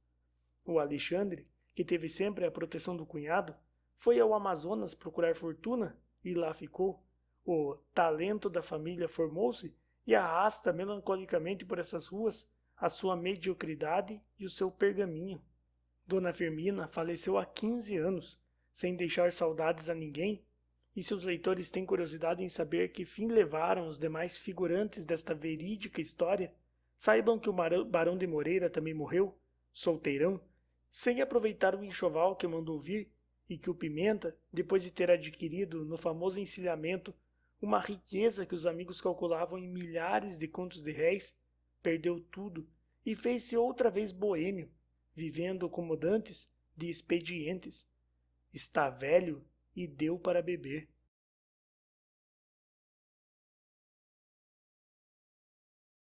O Alexandre, que teve sempre a proteção do cunhado, foi ao Amazonas procurar fortuna e lá ficou. O talento da família formou-se e arrasta melancolicamente por essas ruas a sua mediocridade e o seu pergaminho. Dona Firmina faleceu há 15 anos, sem deixar saudades a ninguém, e se os leitores têm curiosidade em saber que fim levaram os demais figurantes desta verídica história, saibam que o Barão de Moreira também morreu, solteirão, sem aproveitar o enxoval que mandou vir, e que o Pimenta, depois de ter adquirido no famoso encilhamento uma riqueza que os amigos calculavam em milhares de contos de réis, perdeu tudo e fez-se outra vez boêmio, vivendo como dantes de expedientes. Está velho e deu para beber.